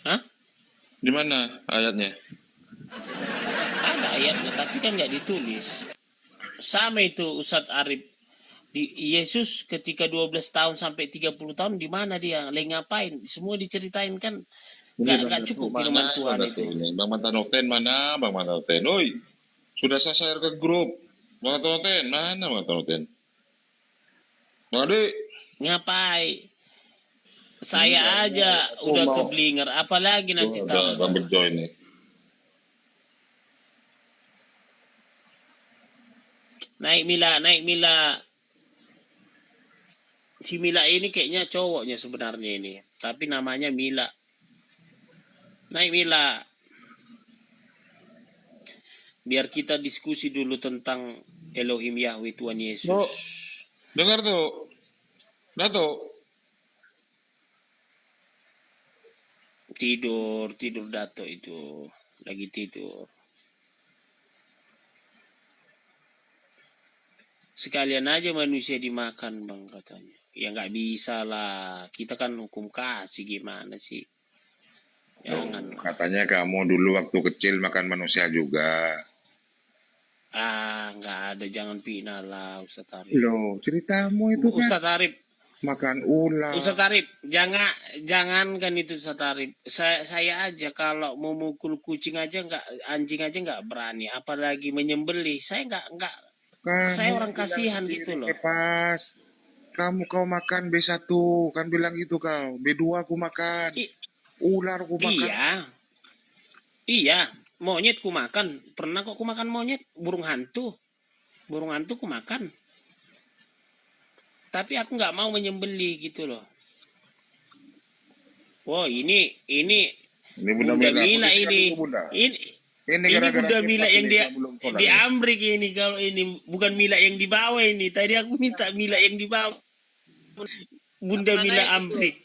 Hah? Di mana ayatnya? Ada ayatnya, tapi kan nggak ditulis. Sama itu Ustadz Arif. Di Yesus ketika 12 tahun sampai 30 tahun di mana dia? Lagi ngapain? Semua diceritain kan. Ini Bang Nggak Datuk cukup mana? firman Bang Tuhan Datuk itu. ini. Bang Mantanoten mana? Bang Mantanoten. Oi, sudah saya share ke grup. Bang Mantanoten mana? Bang Mantanoten. Bang Ade. Ngapain? Ini Saya kayaknya aja aku udah mau. keblinger, apalagi Tuh nanti ada Bang tambah. berjoin nih. Naik Mila, naik Mila. Si Mila ini kayaknya cowoknya sebenarnya ini, tapi namanya Mila. Naik Mila. Biar kita diskusi dulu tentang Elohim Yahweh Tuhan Yesus. Tuh, dengar tuh. Datuk. Tidur Dato itu. Lagi tidur. Sekalian aja manusia dimakan bang katanya. Ya nggak bisa lah. Kita kan hukum kasih gimana sih. Jangan lah. Katanya kamu dulu waktu kecil makan manusia juga. Nggak ada, jangan pina lah Ustaz Arif. Loh, ceritamu itu kan Ustaz Arif, makan ular. Ustaz Arif, jangankan itu Ustaz Arif. Saya aja kalau mau mukul kucing aja nggak, anjing aja nggak berani, apalagi menyembelih. Saya nggak, saya Kamu orang bilang kasihan gitu sendiri loh. Kepas. Kau makan B1 kan bilang gitu kau. B2 aku makan. I, Ular aku makan. iya, iya, monyet ku makan. Pernah kok ku makan monyet, burung hantu ku makan. Tapi aku nggak mau menyembelih gitu loh. Wow, ini Bunda Bunda Mila. Mila Posisikan ini. dulu Bunda. Ini Ini ini gara-gara Bunda Mila Kepas yang ini dia saya belum sholat di nih. Amrik ini, kalau ini bukan Mila yang di bawah ini. Tadi aku minta Mila yang di bawah. Nggak Bunda pernah Mila naik itu. Amrik.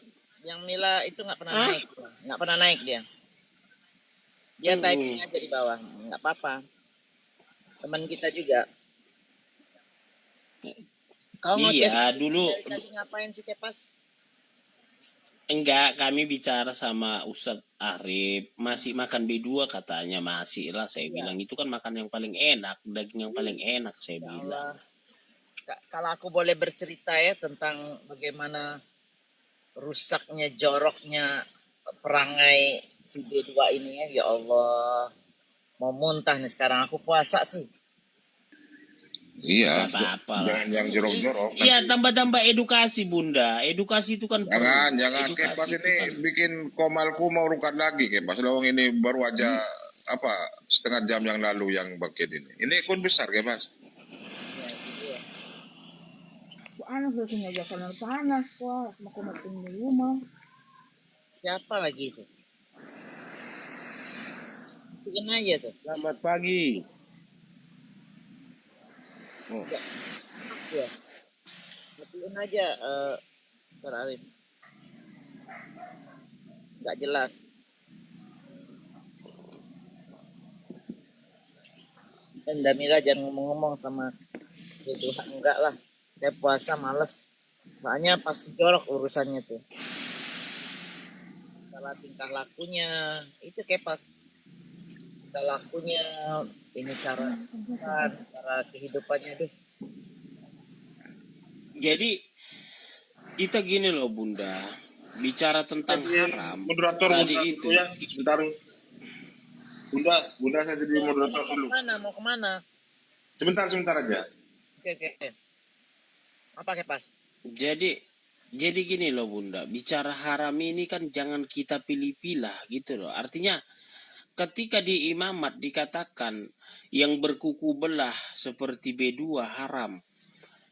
Yang Mila itu nggak pernah Hah? naik. Nggak pernah naik dia. Dia typing aja di bawah. Nggak apa-apa. Teman kita juga. Kau ngoceh Iya, sendiri dulu dari tadi ngapain sih Kepas? enggak, kami bicara sama Ustadz Arif, masih makan B2 katanya, masih lah saya Iya. bilang, itu kan makan yang paling enak, daging yang paling enak saya Ya bilang. Allah. Kalau aku boleh bercerita ya tentang bagaimana rusaknya, joroknya perangai si B2 ini ya. Ya Allah. Mau muntah nih sekarang. Aku puasa sih. Iya. Gak apa-apa lah. Jangan yang jorok-jorok. Iya, tambah-tambah edukasi Bunda. Edukasi itu kan perlu. Jangan Kepas Edukasi itu ini kan. bikin komalku mau rungkat lagi Kepas. Lawang ini baru aja apa setengah jam yang lalu yang bagian ini. Ini akun besar Kepas. Panas rasanya aja karena panas wah mau matiin di rumah. Siapa lagi itu? Bikin aja tuh. Selamat pagi. Oh. Ya. Matiin aja Sir Arif. Nggak jelas. Dan Damila jangan ngomong-ngomong sama itu. Enggak lah. Saya puasa males. Soalnya pasti jorok urusannya tuh. Salah tingkah lakunya. Itu Kepas. Tingkah lakunya. Ini cara kehidupannya tuh. Jadi kita gini loh Bunda, bicara tentang haram. Moderator Tadi Bunda itu ya sebentar. Bunda saya jadi moderator dulu. Mau kemana? Sebentar aja. Oke. Apa Kepas? jadi gini loh Bunda, bicara haram ini kan jangan kita pilih-pilih gitu loh. Artinya ketika di imamat dikatakan yang berkuku belah seperti B2 haram.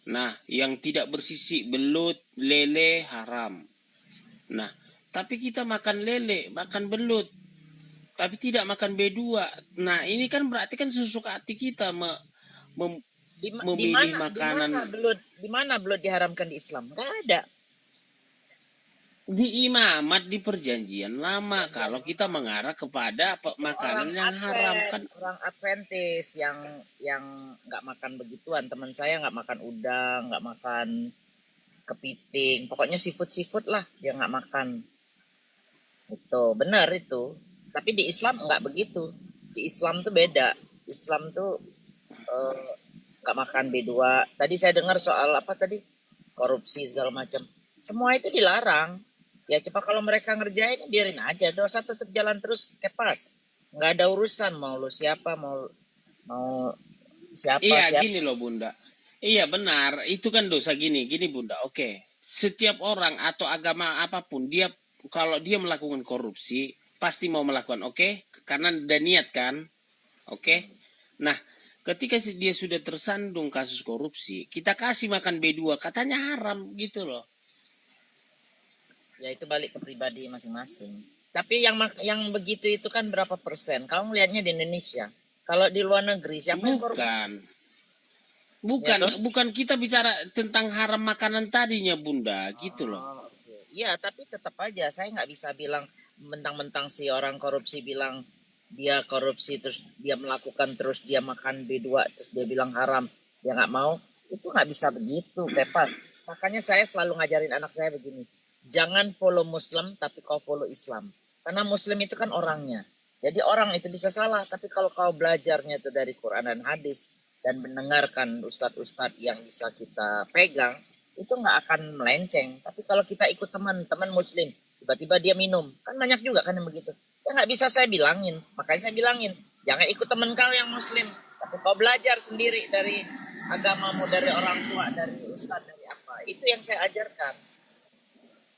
Nah, yang tidak bersisik belut, lele haram. Nah, tapi kita makan lele, makan belut, tapi tidak makan B2. Nah, ini kan berarti kan sesuka hati kita memilih makanan. Di mana belut diharamkan di Islam? Enggak ada. Di imamat di perjanjian lama kalau kita mengarah kepada makanan yang haram kan. Orang Adventis yang nggak makan begituan. Teman saya nggak makan udang, nggak makan kepiting. Pokoknya seafood lah dia nggak makan. Itu benar itu. Tapi di Islam nggak begitu. Di Islam tuh beda. Islam tuh eh, nggak makan B2. Tadi saya dengar soal apa tadi? Korupsi segala macam. Semua itu dilarang. Ya coba kalau mereka ngerjain biarin aja. Dosa tetap jalan terus kepas. Nggak ada urusan mau lu siapa, mau mau siapa Iya, siapa. gini loh Bunda. Iya benar, itu kan dosa gini, gini Bunda. Oke, setiap orang atau agama apapun dia kalau dia melakukan korupsi pasti mau melakukan, oke? Karena ada niat kan, oke? Nah, ketika dia sudah tersandung kasus korupsi, kita kasih makan B2, katanya haram gitu loh. Ya itu balik ke pribadi masing-masing. Tapi yang begitu itu kan berapa persen? Kamu ngelihatnya di Indonesia. Kalau di luar negeri siapa yang korupsi? Bukan, Ya bukan, toh? bukan kita bicara tentang haram makanan tadinya Bunda, gitu loh. Oh, oke. Iya, tapi tetap aja saya nggak bisa bilang mentang-mentang si orang korupsi bilang dia korupsi terus dia melakukan terus dia makan B2 terus dia bilang haram dia nggak mau itu nggak bisa begitu Kepas. Makanya saya selalu ngajarin anak saya begini, jangan follow Muslim tapi kau follow Islam karena Muslim itu kan orangnya. Jadi orang itu bisa salah tapi kalau kau belajarnya itu dari Quran dan hadis dan mendengarkan ustadz-ustadz yang bisa kita pegang itu nggak akan melenceng. Tapi kalau kita ikut teman-teman Muslim, tiba-tiba dia minum, kan banyak juga kan yang begitu. Ya nggak bisa saya bilangin, makanya saya bilangin, jangan ikut teman kau yang Muslim, tapi kau belajar sendiri dari agamamu, dari orang tua, dari ustadz, dari apa. Itu yang saya ajarkan.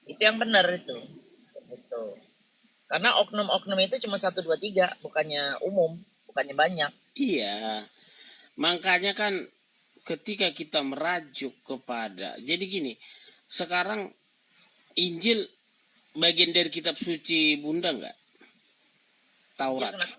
Itu yang benar itu. Itu. Karena oknum-oknum itu cuma 1, 2, 3, bukannya umum, bukannya banyak. Iya, makanya kan ketika kita merajuk kepada, jadi gini, sekarang Injil bagian dari kitab suci Bunda nggak? Injil Taurat. kenapa?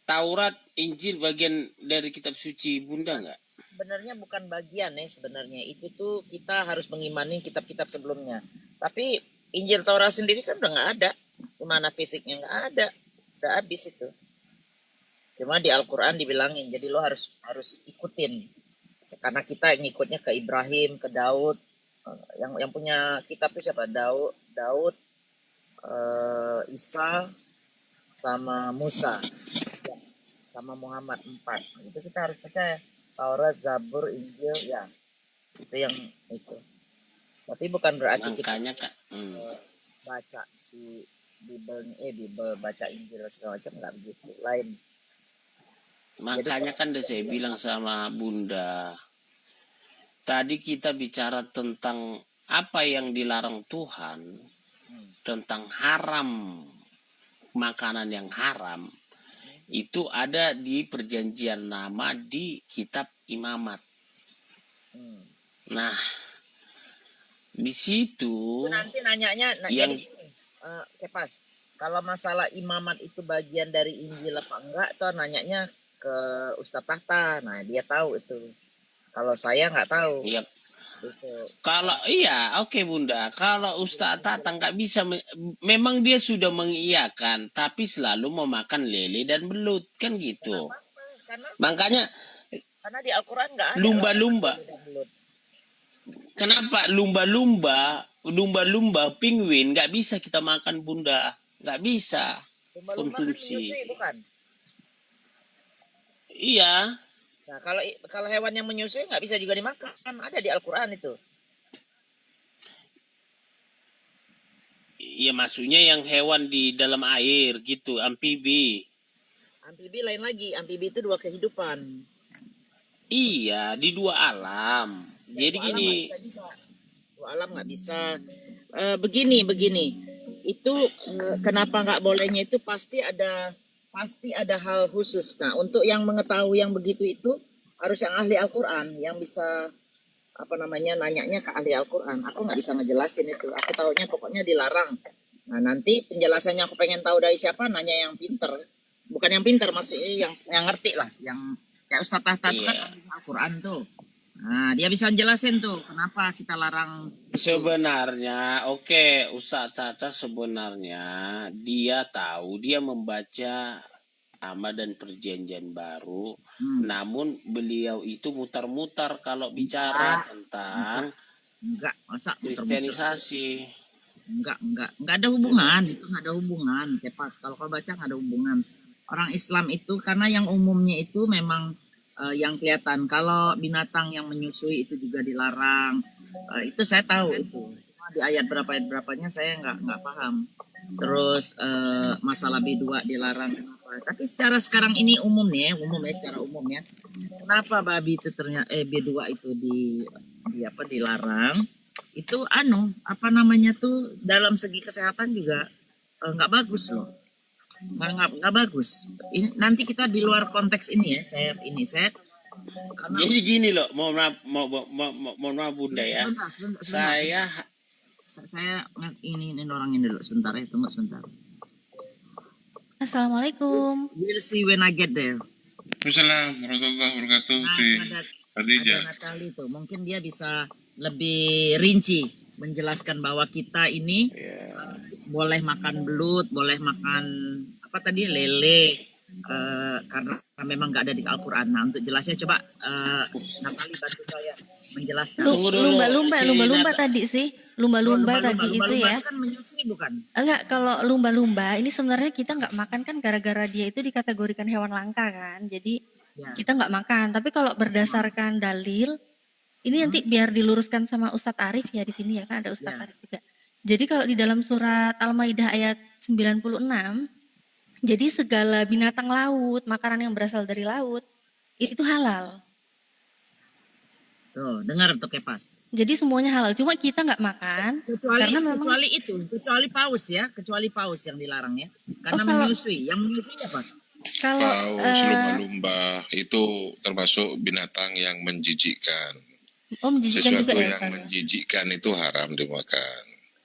Taurat, Injil bagian dari kitab suci Bunda nggak? Sebenarnya bukan bagian ya sebenarnya itu tuh kita harus mengimani kitab-kitab sebelumnya. Tapi Injil Taurat sendiri kan udah nggak ada. Gimana fisiknya nggak ada, udah habis itu. Cuma di Al-Quran dibilangin, jadi lo harus ikutin. Karena kita ngikutnya ke Ibrahim, ke Daud. Yang punya kitab itu siapa? Daud, Isa, sama Musa, ya, sama Muhammad 4. Itu kita harus percaya. Taurat, Zabur, Injil, ya itu yang itu. Tapi bukan berarti kita Makanya kak, baca si Bible baca Injil segala macam nggak begitu. Lain. makanya kan udah saya bilang sama Bunda. Tadi kita bicara tentang apa yang dilarang Tuhan, tentang haram, makanan yang haram, itu ada di perjanjian lama di kitab Imamat. Nah, di situ Itu nanti nanyanya yang jadi gini, Kepas. Kalau masalah imamat itu bagian dari Injil apa enggak, tuh nanyanya ke Ustadz Tahta. Nah, dia tahu itu. Kalau saya nggak tahu. ya Itu. kalau iya oke Bunda, kalau Ustadz Tatang nggak bisa memang dia sudah mengiyakan tapi selalu mau makan lele dan belut kan gitu. Kenapa? Karena Makanya karena di Al-Quran nggak ada lumba-lumba, larangan dan belut. kenapa lumba-lumba penguin nggak bisa kita makan Bunda, nggak bisa Lumba-lumba kan konsumsi. menyusui bukan? Iya, Nah, kalau hewan yang menyusui nggak bisa juga dimakan. Ada di Al-Quran itu. ya maksudnya yang hewan di dalam air gitu, amfibi. Amfibi lain lagi. Amfibi itu 2 kehidupan. Iya, di dua alam. Ya, Jadi 2 alam gini, nggak bisa juga. 2 alam nggak bisa. Begini. Itu kenapa nggak bolehnya itu pasti ada hal khusus. Nah, untuk yang mengetahui yang begitu itu harus yang ahli Al-Quran yang bisa apa namanya nanyanya ke ahli Al-Quran. Aku nggak bisa ngejelasin itu. Aku taunya pokoknya dilarang. Nah, nanti penjelasannya aku pengen tahu dari siapa, nanya yang pinter. Bukan yang pinter maksudnya yang ngerti lah, yang kayak Ustaz Tahta itu kan iya. ahli Al-Quran tuh. Nah, dia bisa jelasin tuh kenapa kita larang. Sebenarnya, oke, Ustadz Caca sebenarnya dia tahu, dia membaca Lama dan Perjanjian Baru, namun beliau itu mutar-mutar kalau bicara tentang Enggak, masa muter-muter. kristianisasi. Enggak ada hubungan, itu enggak ada hubungan. Kepas, kalau kau baca enggak ada hubungan. Orang Islam itu karena yang umumnya itu memang yang kelihatan. Kalau binatang yang menyusui itu juga dilarang. Itu saya tahu itu. Cuma di ayat berapanya saya enggak paham. Terus masalah B2 dilarang kenapa? Tapi secara sekarang ini umum nih, secara umum ya. Kenapa babi itu ternyata B2 itu dilarang? Itu apa namanya tuh dalam segi kesehatan juga nggak bagus loh, nggak bagus. Ini nanti kita di luar konteks ini ya, saya karena Jadi gini loh, mohon maaf Bunda ya. sebentar. Saya ini orangin dulu sebentar ya, tunggu sebentar. Assalamualaikum. We'll see when I get there. Assalamualaikum warahmatullahi wabarakatuh. Nah, ada Natali tuh, mungkin dia bisa lebih rinci menjelaskan bahwa kita ini boleh makan belut, boleh makan apa tadi lele, karena memang nggak ada di Al-Quran. Nah untuk jelasnya coba Natali bantu saya menjelaskan. Lumba-lumba tadi sih. Lumba-lumba tadi itu ya. Kan menyusui bukan? Enggak, kalau lumba-lumba ini sebenarnya kita nggak makan kan gara-gara dia itu dikategorikan hewan langka kan. Jadi kita nggak makan. Tapi kalau berdasarkan dalil, ini nanti biar diluruskan sama Ustadz Arif ya di sini ya kan ada Ustadz Arif juga. Jadi kalau di dalam surat Al-Maidah ayat 96, jadi segala binatang laut, makanan yang berasal dari laut itu halal. Tuh, dengar tuh Kepas. Jadi semuanya halal, cuma kita nggak makan kecuali paus yang dilarang ya. Karena menyusui. Yang menyusui apa? Kalau Paus, lumba-lumba itu termasuk binatang yang menjijikkan. menjijikkan Sesuatu juga ya, yang menjijikkan itu haram dimakan.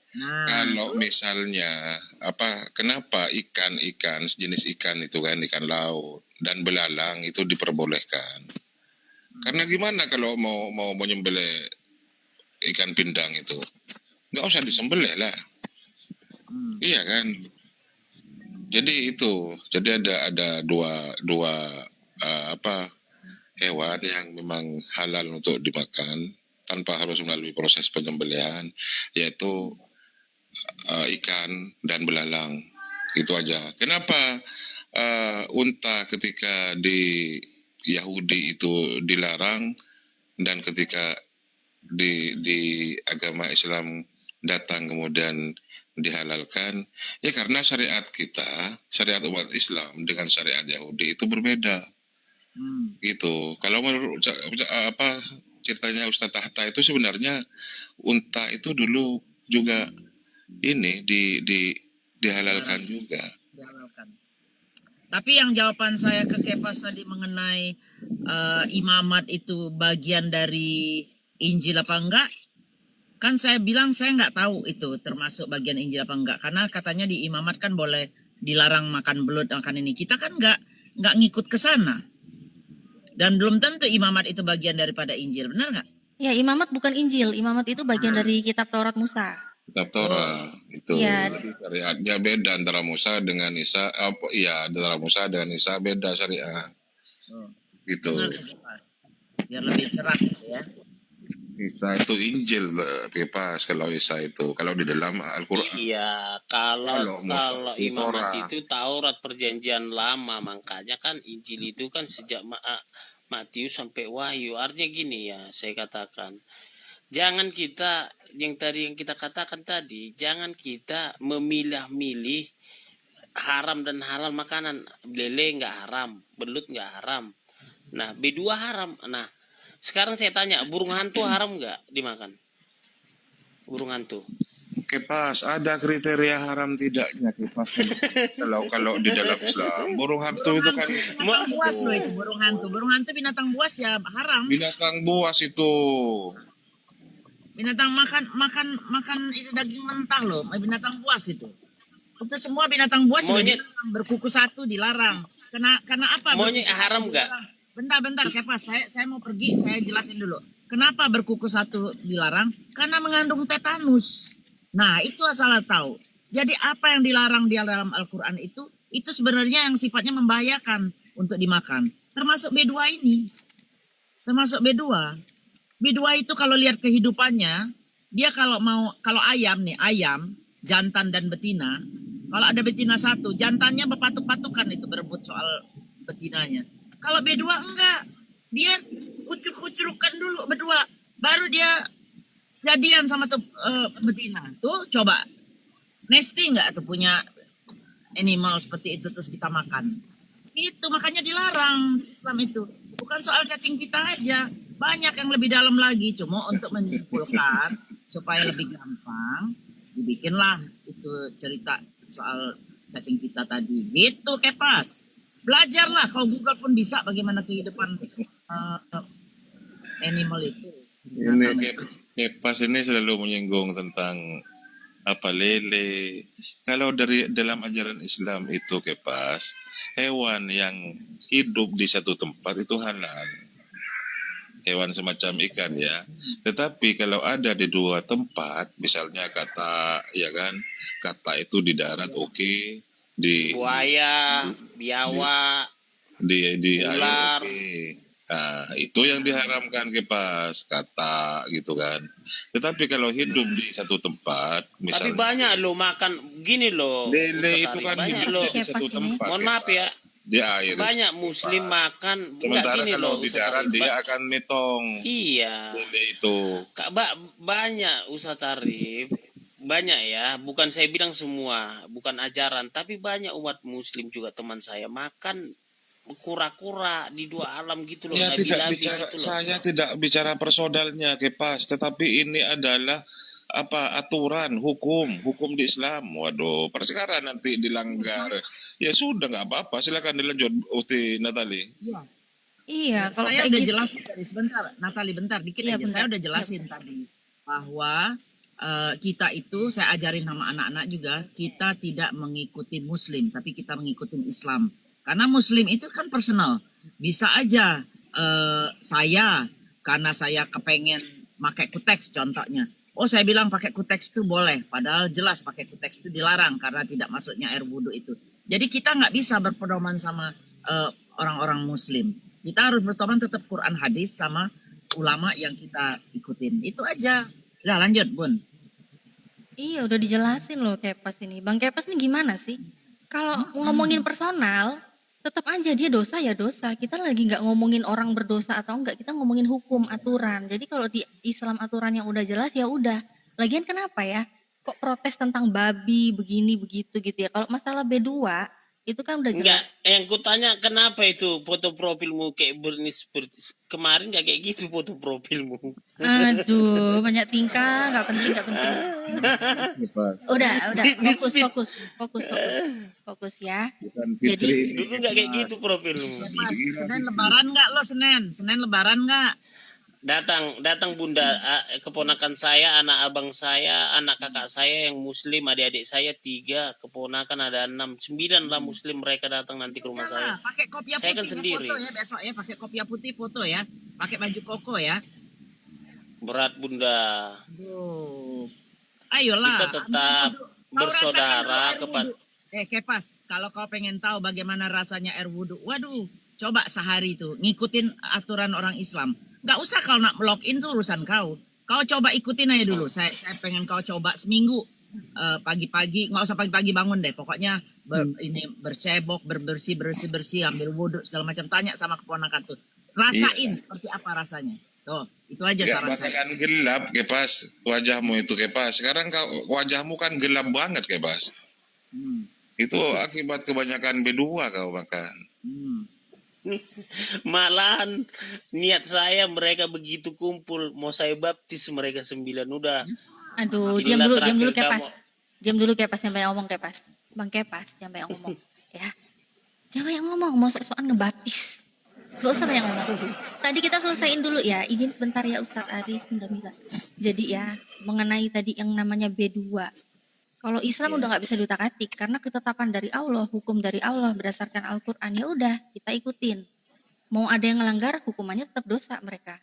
Nah, Kalau misalnya kenapa ikan sejenis ikan itu kan ikan laut dan belalang itu diperbolehkan? Karena gimana kalau mau menyembelih ikan pindang itu nggak usah disembelih lah, iya kan? Jadi ada dua hewan yang memang halal untuk dimakan tanpa harus melalui proses penyembelihan, yaitu ikan dan belalang. Itu aja. Kenapa unta ketika di Yahudi itu dilarang dan ketika di agama Islam datang kemudian dihalalkan? Ya karena syariat umat Islam dengan syariat Yahudi itu berbeda. Gitu. Kalau menurut ceritanya Ustadz Tahta itu sebenarnya unta itu dulu juga ini dihalalkan juga. Tapi yang jawaban saya ke Kepas tadi mengenai imamat itu bagian dari Injil apa enggak, kan saya bilang saya nggak tahu itu termasuk bagian Injil apa enggak, karena katanya di imamat kan boleh dilarang makan belut, makan ini. Kita kan nggak ngikut ke sana, dan belum tentu imamat itu bagian daripada Injil, benar nggak? Ya, imamat bukan Injil, imamat itu bagian dari kitab Taurat Musa. Kitab Torah itu syariatnya beda antara Musa dengan Isa, antara Musa dengan Isa beda syariat. Gitu. Biar lebih cerah gitu ya. Isa itu Injil bebas, kalau Isa itu kalau di dalam Al-Quran. Iya, kalau imamat itu Taurat Perjanjian Lama, makanya kan Injil itu kan sejak Matius sampai Wahyu. Artinya gini ya, saya katakan, jangan kita yang kita katakan tadi, jangan kita memilah-milih haram dan halal makanan. Lele nggak haram, belut nggak haram. Nah, B2 haram. Nah, sekarang saya tanya, burung hantu haram nggak dimakan? Burung hantu. Kepas, ada kriteria haram tidaknya Kepas. kalau di dalam Islam, burung hantu itu kan binatang buas loh itu, burung hantu. Burung hantu binatang buas ya haram. Binatang buas itu. Binatang makan itu daging mentah loh, binatang buas itu. Itu semua binatang buas dilarang, berkuku satu dilarang. Karena apa? Monyet haram nggak? Bentar, Kepas. Saya mau pergi, saya jelasin dulu. Kenapa berkuku satu dilarang? Karena mengandung tetanus. Nah, itu asal tahu. Jadi apa yang dilarang di dalam Al-Quran itu sebenarnya yang sifatnya membahayakan untuk dimakan. Termasuk B2 ini. Termasuk B2. B2 itu kalau lihat kehidupannya, dia kalau ayam jantan dan betina. Kalau ada betina satu, jantannya berpatuk-patukan itu berebut soal betinanya. Kalau B2 enggak, dia kucur-kucurukan dulu berdua, baru dia jadian sama tuh betina. Tuh coba nesting nggak tuh punya animal seperti itu terus kita makan. Itu makanya dilarang Islam itu. Bukan soal cacing pita aja, banyak yang lebih dalam lagi. Cuma untuk menyimpulkan supaya lebih gampang, dibikinlah itu cerita soal cacing pita tadi. Gitu Kepas. Belajarlah, kalau Google pun bisa bagaimana kehidupan animal itu. Ini Kepas ini selalu menyinggung tentang apa lele. Kalau dari dalam ajaran Islam itu Kepas, hewan yang hidup di satu tempat itu halal. Hewan semacam ikan ya. Tetapi kalau ada di dua tempat, misalnya kata ya kan, kata itu di darat oke, di Buaya, biawak, di air ular. oke. Nah, itu yang diharamkan Kepas, kata gitu kan. Tetapi kalau hidup di satu tempat, Tapi misalnya banyak lo makan gini lo. lele Ustaz itu Arif, kan banyak hidup lo. di satu Kepas ini. tempat. Mohon maaf ya, Di air. banyak muslim makan enggak Sementara gini kalau loh di Ustaz darat Arif. dia akan metong Iya. lele itu. Banyak Ustaz Arif. Banyak ya, bukan saya bilang semua, bukan ajaran, tapi banyak umat muslim juga teman saya makan kura-kura di dua alam gitu loh, Ya tidak labi-labi bicara, gitu loh. saya tidak bicara personalnya Kepas, tetapi ini adalah apa aturan hukum di Islam. Waduh, perkara nanti dilanggar, ya sudah nggak apa-apa, silakan dilanjut Uti Natali. Iya. Iya, kalau Saya kayak udah gitu. jelasin tadi sebentar, Natali bentar dikit Iya, aja. bentar. Saya udah Iya, jelasin bentar. tadi bahwa kita itu saya ajarin sama anak-anak juga, kita tidak mengikuti Muslim, tapi kita mengikuti Islam. Karena Muslim itu kan personal. Bisa aja saya karena saya kepengen pakai kuteks contohnya. Oh saya bilang pakai kuteks itu boleh, padahal jelas pakai kuteks itu dilarang karena tidak masuknya air wudhu itu. Jadi kita nggak bisa berpedoman sama orang-orang Muslim. Kita harus berpedoman tetap Quran hadis sama ulama yang kita ikutin. Itu aja. Udah lanjut Bun. Iya, udah dijelasin loh Kepas ini. Bang Kepas ini gimana sih? Kalau ngomongin personal, tetap aja dia dosa ya dosa. Kita lagi nggak ngomongin orang berdosa atau enggak, kita ngomongin hukum, aturan. Jadi kalau di Islam aturan yang udah jelas ya udah. Lagian kenapa ya? Kok protes tentang babi begini begitu gitu ya? Kalau masalah B2 itu kan udah Enggak, jelas. yang kutanya kenapa itu foto profilmu kayak bernis kemarin nggak kayak gitu foto profilmu. Aduh, banyak tingkah, nggak penting, nggak penting. Udah, fokus ya. Jadi Dulu nggak kayak gitu profilmu. Mas, Senin lebaran nggak lo Senin? Senin lebaran nggak? Datang bunda, keponakan saya, anak abang saya, anak kakak saya yang muslim, adik-adik saya 3, keponakan ada 6, 9 lah muslim, mereka datang nanti ke rumah saya. Pakai kopiah Saya putih kan sendiri. foto ya besok ya, pakai kopiah putih foto ya, pakai baju koko ya. Berat bunda. Aduh. Ayolah. Kita tetap bersaudara kepada. Kepas, kalau kau pengen tahu bagaimana rasanya air wudhu, waduh, coba sehari tuh ngikutin aturan orang Islam. Gak usah kalau nak login tuh urusan kau. Kau coba ikutin aja dulu. Saya pengen kau coba seminggu pagi-pagi, nggak usah pagi-pagi bangun deh. Pokoknya ini bercebok, bersih, ambil wudhu segala macam. Tanya sama keponakan tuh, rasain seperti apa rasanya. Tuh, itu aja saran saya. Kan gelap Kepas, wajahmu itu Kepas. Sekarang wajahmu kan gelap banget Kepas. Itu akibat kebanyakan B2 kau makan. Malahan niat saya mereka begitu kumpul mau saya baptis mereka 9 udah. Aduh, Inilah diam dulu terakhir Kepas. kamu. Diam dulu Kepas, jangan banyak ngomong Kepas. Bang Kepas, jangan banyak ngomong ya. Jangan banyak ngomong, mau sok-sokan ngebaptis. Gak usah banyak ngomong. Tadi kita selesaiin dulu ya, izin sebentar ya Ustadz Arif, Mila. Jadi ya, mengenai tadi yang namanya B2. Kalau Islam udah nggak bisa diutak-atik karena ketetapan dari Allah, hukum dari Allah berdasarkan Al-Qur'an, ya udah kita ikutin. Mau ada yang ngelanggar, hukumannya tetap dosa mereka.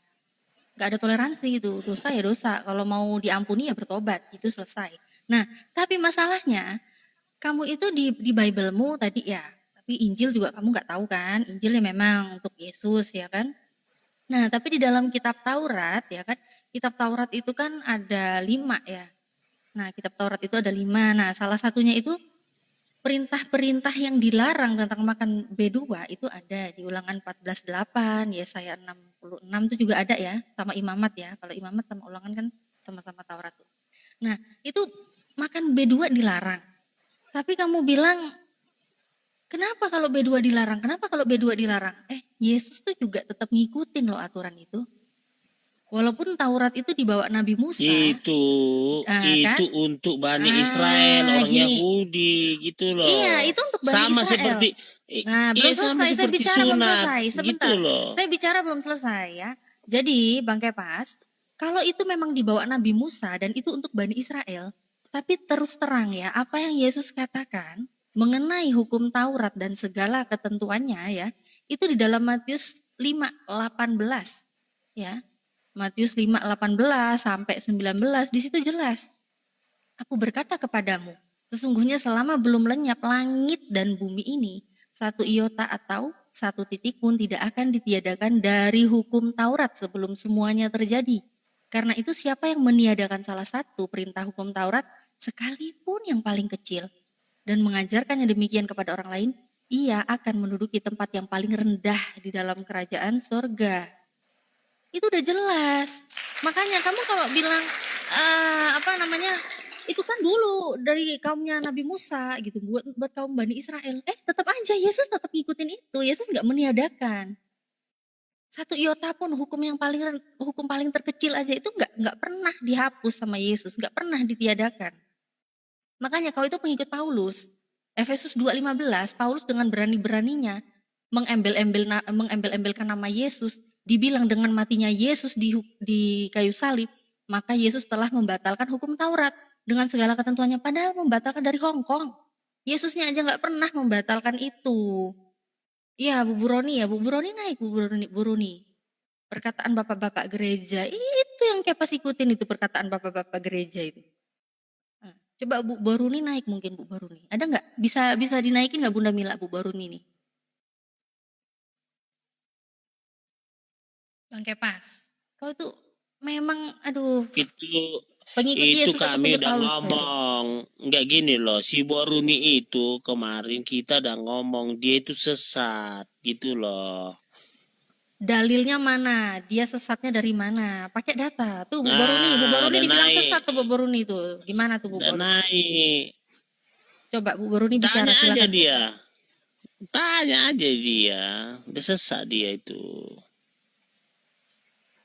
Nggak ada toleransi itu, dosa ya dosa. Kalau mau diampuni ya bertobat, itu selesai. Nah, tapi masalahnya kamu itu di Bible-mu tadi ya, tapi Injil juga kamu nggak tahu kan? Injil ya memang untuk Yesus ya kan? Nah, tapi di dalam kitab Taurat ya kan, kitab Taurat itu kan ada 5 ya. Nah, kitab Taurat itu ada 5. Nah, salah satunya itu perintah-perintah yang dilarang tentang makan B2 itu ada di Ulangan 14:8, Yesaya 66 itu juga ada ya, sama Imamat ya. Kalau Imamat sama Ulangan kan sama-sama Taurat tuh. Nah, itu makan B2 dilarang. Tapi kamu bilang, kenapa kalau B2 dilarang? Kenapa kalau B2 dilarang? Yesus tuh juga tetap ngikutin loh aturan itu. Walaupun Taurat itu dibawa Nabi Musa, Itu kan? untuk Bani Israel, orang Gini. Yahudi gitu loh. Iya, itu untuk Bani Sama Israel. seperti Nah, belum sama selesai. Saya seperti bicara belum sunat selesai. Sebentar. gitu loh. Saya bicara belum selesai ya. Jadi, Bang Kepas, kalau itu memang dibawa Nabi Musa dan itu untuk Bani Israel, tapi terus terang ya, apa yang Yesus katakan mengenai hukum Taurat dan segala ketentuannya ya, itu di dalam Matius 5:18 ya. Matius 5:18 sampai 19 di situ jelas. Aku berkata kepadamu, sesungguhnya selama belum lenyap langit dan bumi ini, satu iota atau satu titik pun tidak akan ditiadakan dari hukum Taurat sebelum semuanya terjadi. Karena itu siapa yang meniadakan salah satu perintah hukum Taurat, sekalipun yang paling kecil, dan mengajarkannya demikian kepada orang lain, ia akan menduduki tempat yang paling rendah di dalam kerajaan sorga. Itu udah jelas. Makanya kamu kalau bilang itu kan dulu dari kaumnya Nabi Musa gitu buat kaum Bani Israel. Tetap aja Yesus tetap ngikutin itu. Yesus nggak meniadakan. Satu iota pun hukum paling terkecil aja itu nggak pernah dihapus sama Yesus, nggak pernah ditiadakan. Makanya kau itu pengikut Paulus. Efesus 2:15, Paulus dengan berani-beraninya mengembel-embelkan nama Yesus, dibilang dengan matinya Yesus di kayu salib, maka Yesus telah membatalkan hukum Taurat dengan segala ketentuannya, padahal membatalkan dari Hong Kong. Yesusnya aja nggak pernah membatalkan itu. Iya, Bu Buroni naik, Bu Buroni. Perkataan bapak-bapak gereja, itu yang Kepas ikutin itu perkataan bapak-bapak gereja itu. Coba Bu Baruni naik mungkin Bu Baruni. Ada nggak? Bisa dinaikin nggak Bunda Mila Bu Baruni nih? Bang Kepas, kau itu memang pengikut Itu Yesus atau kami pengikut udah Paulus? ngomong. Nggak gini loh, si Boruni itu kemarin kita udah ngomong dia itu sesat gitu loh. Dalilnya mana? Dia sesatnya dari mana? Pakai data. Tuh Bu Baruni udah dibilang naik. sesat tuh Bu Baruni tuh. Gimana tuh Bu Udah Baruni? naik. Coba Bu Baruni bicara, Tanya silakan. aja dia. Tanya aja dia. Udah sesat dia itu.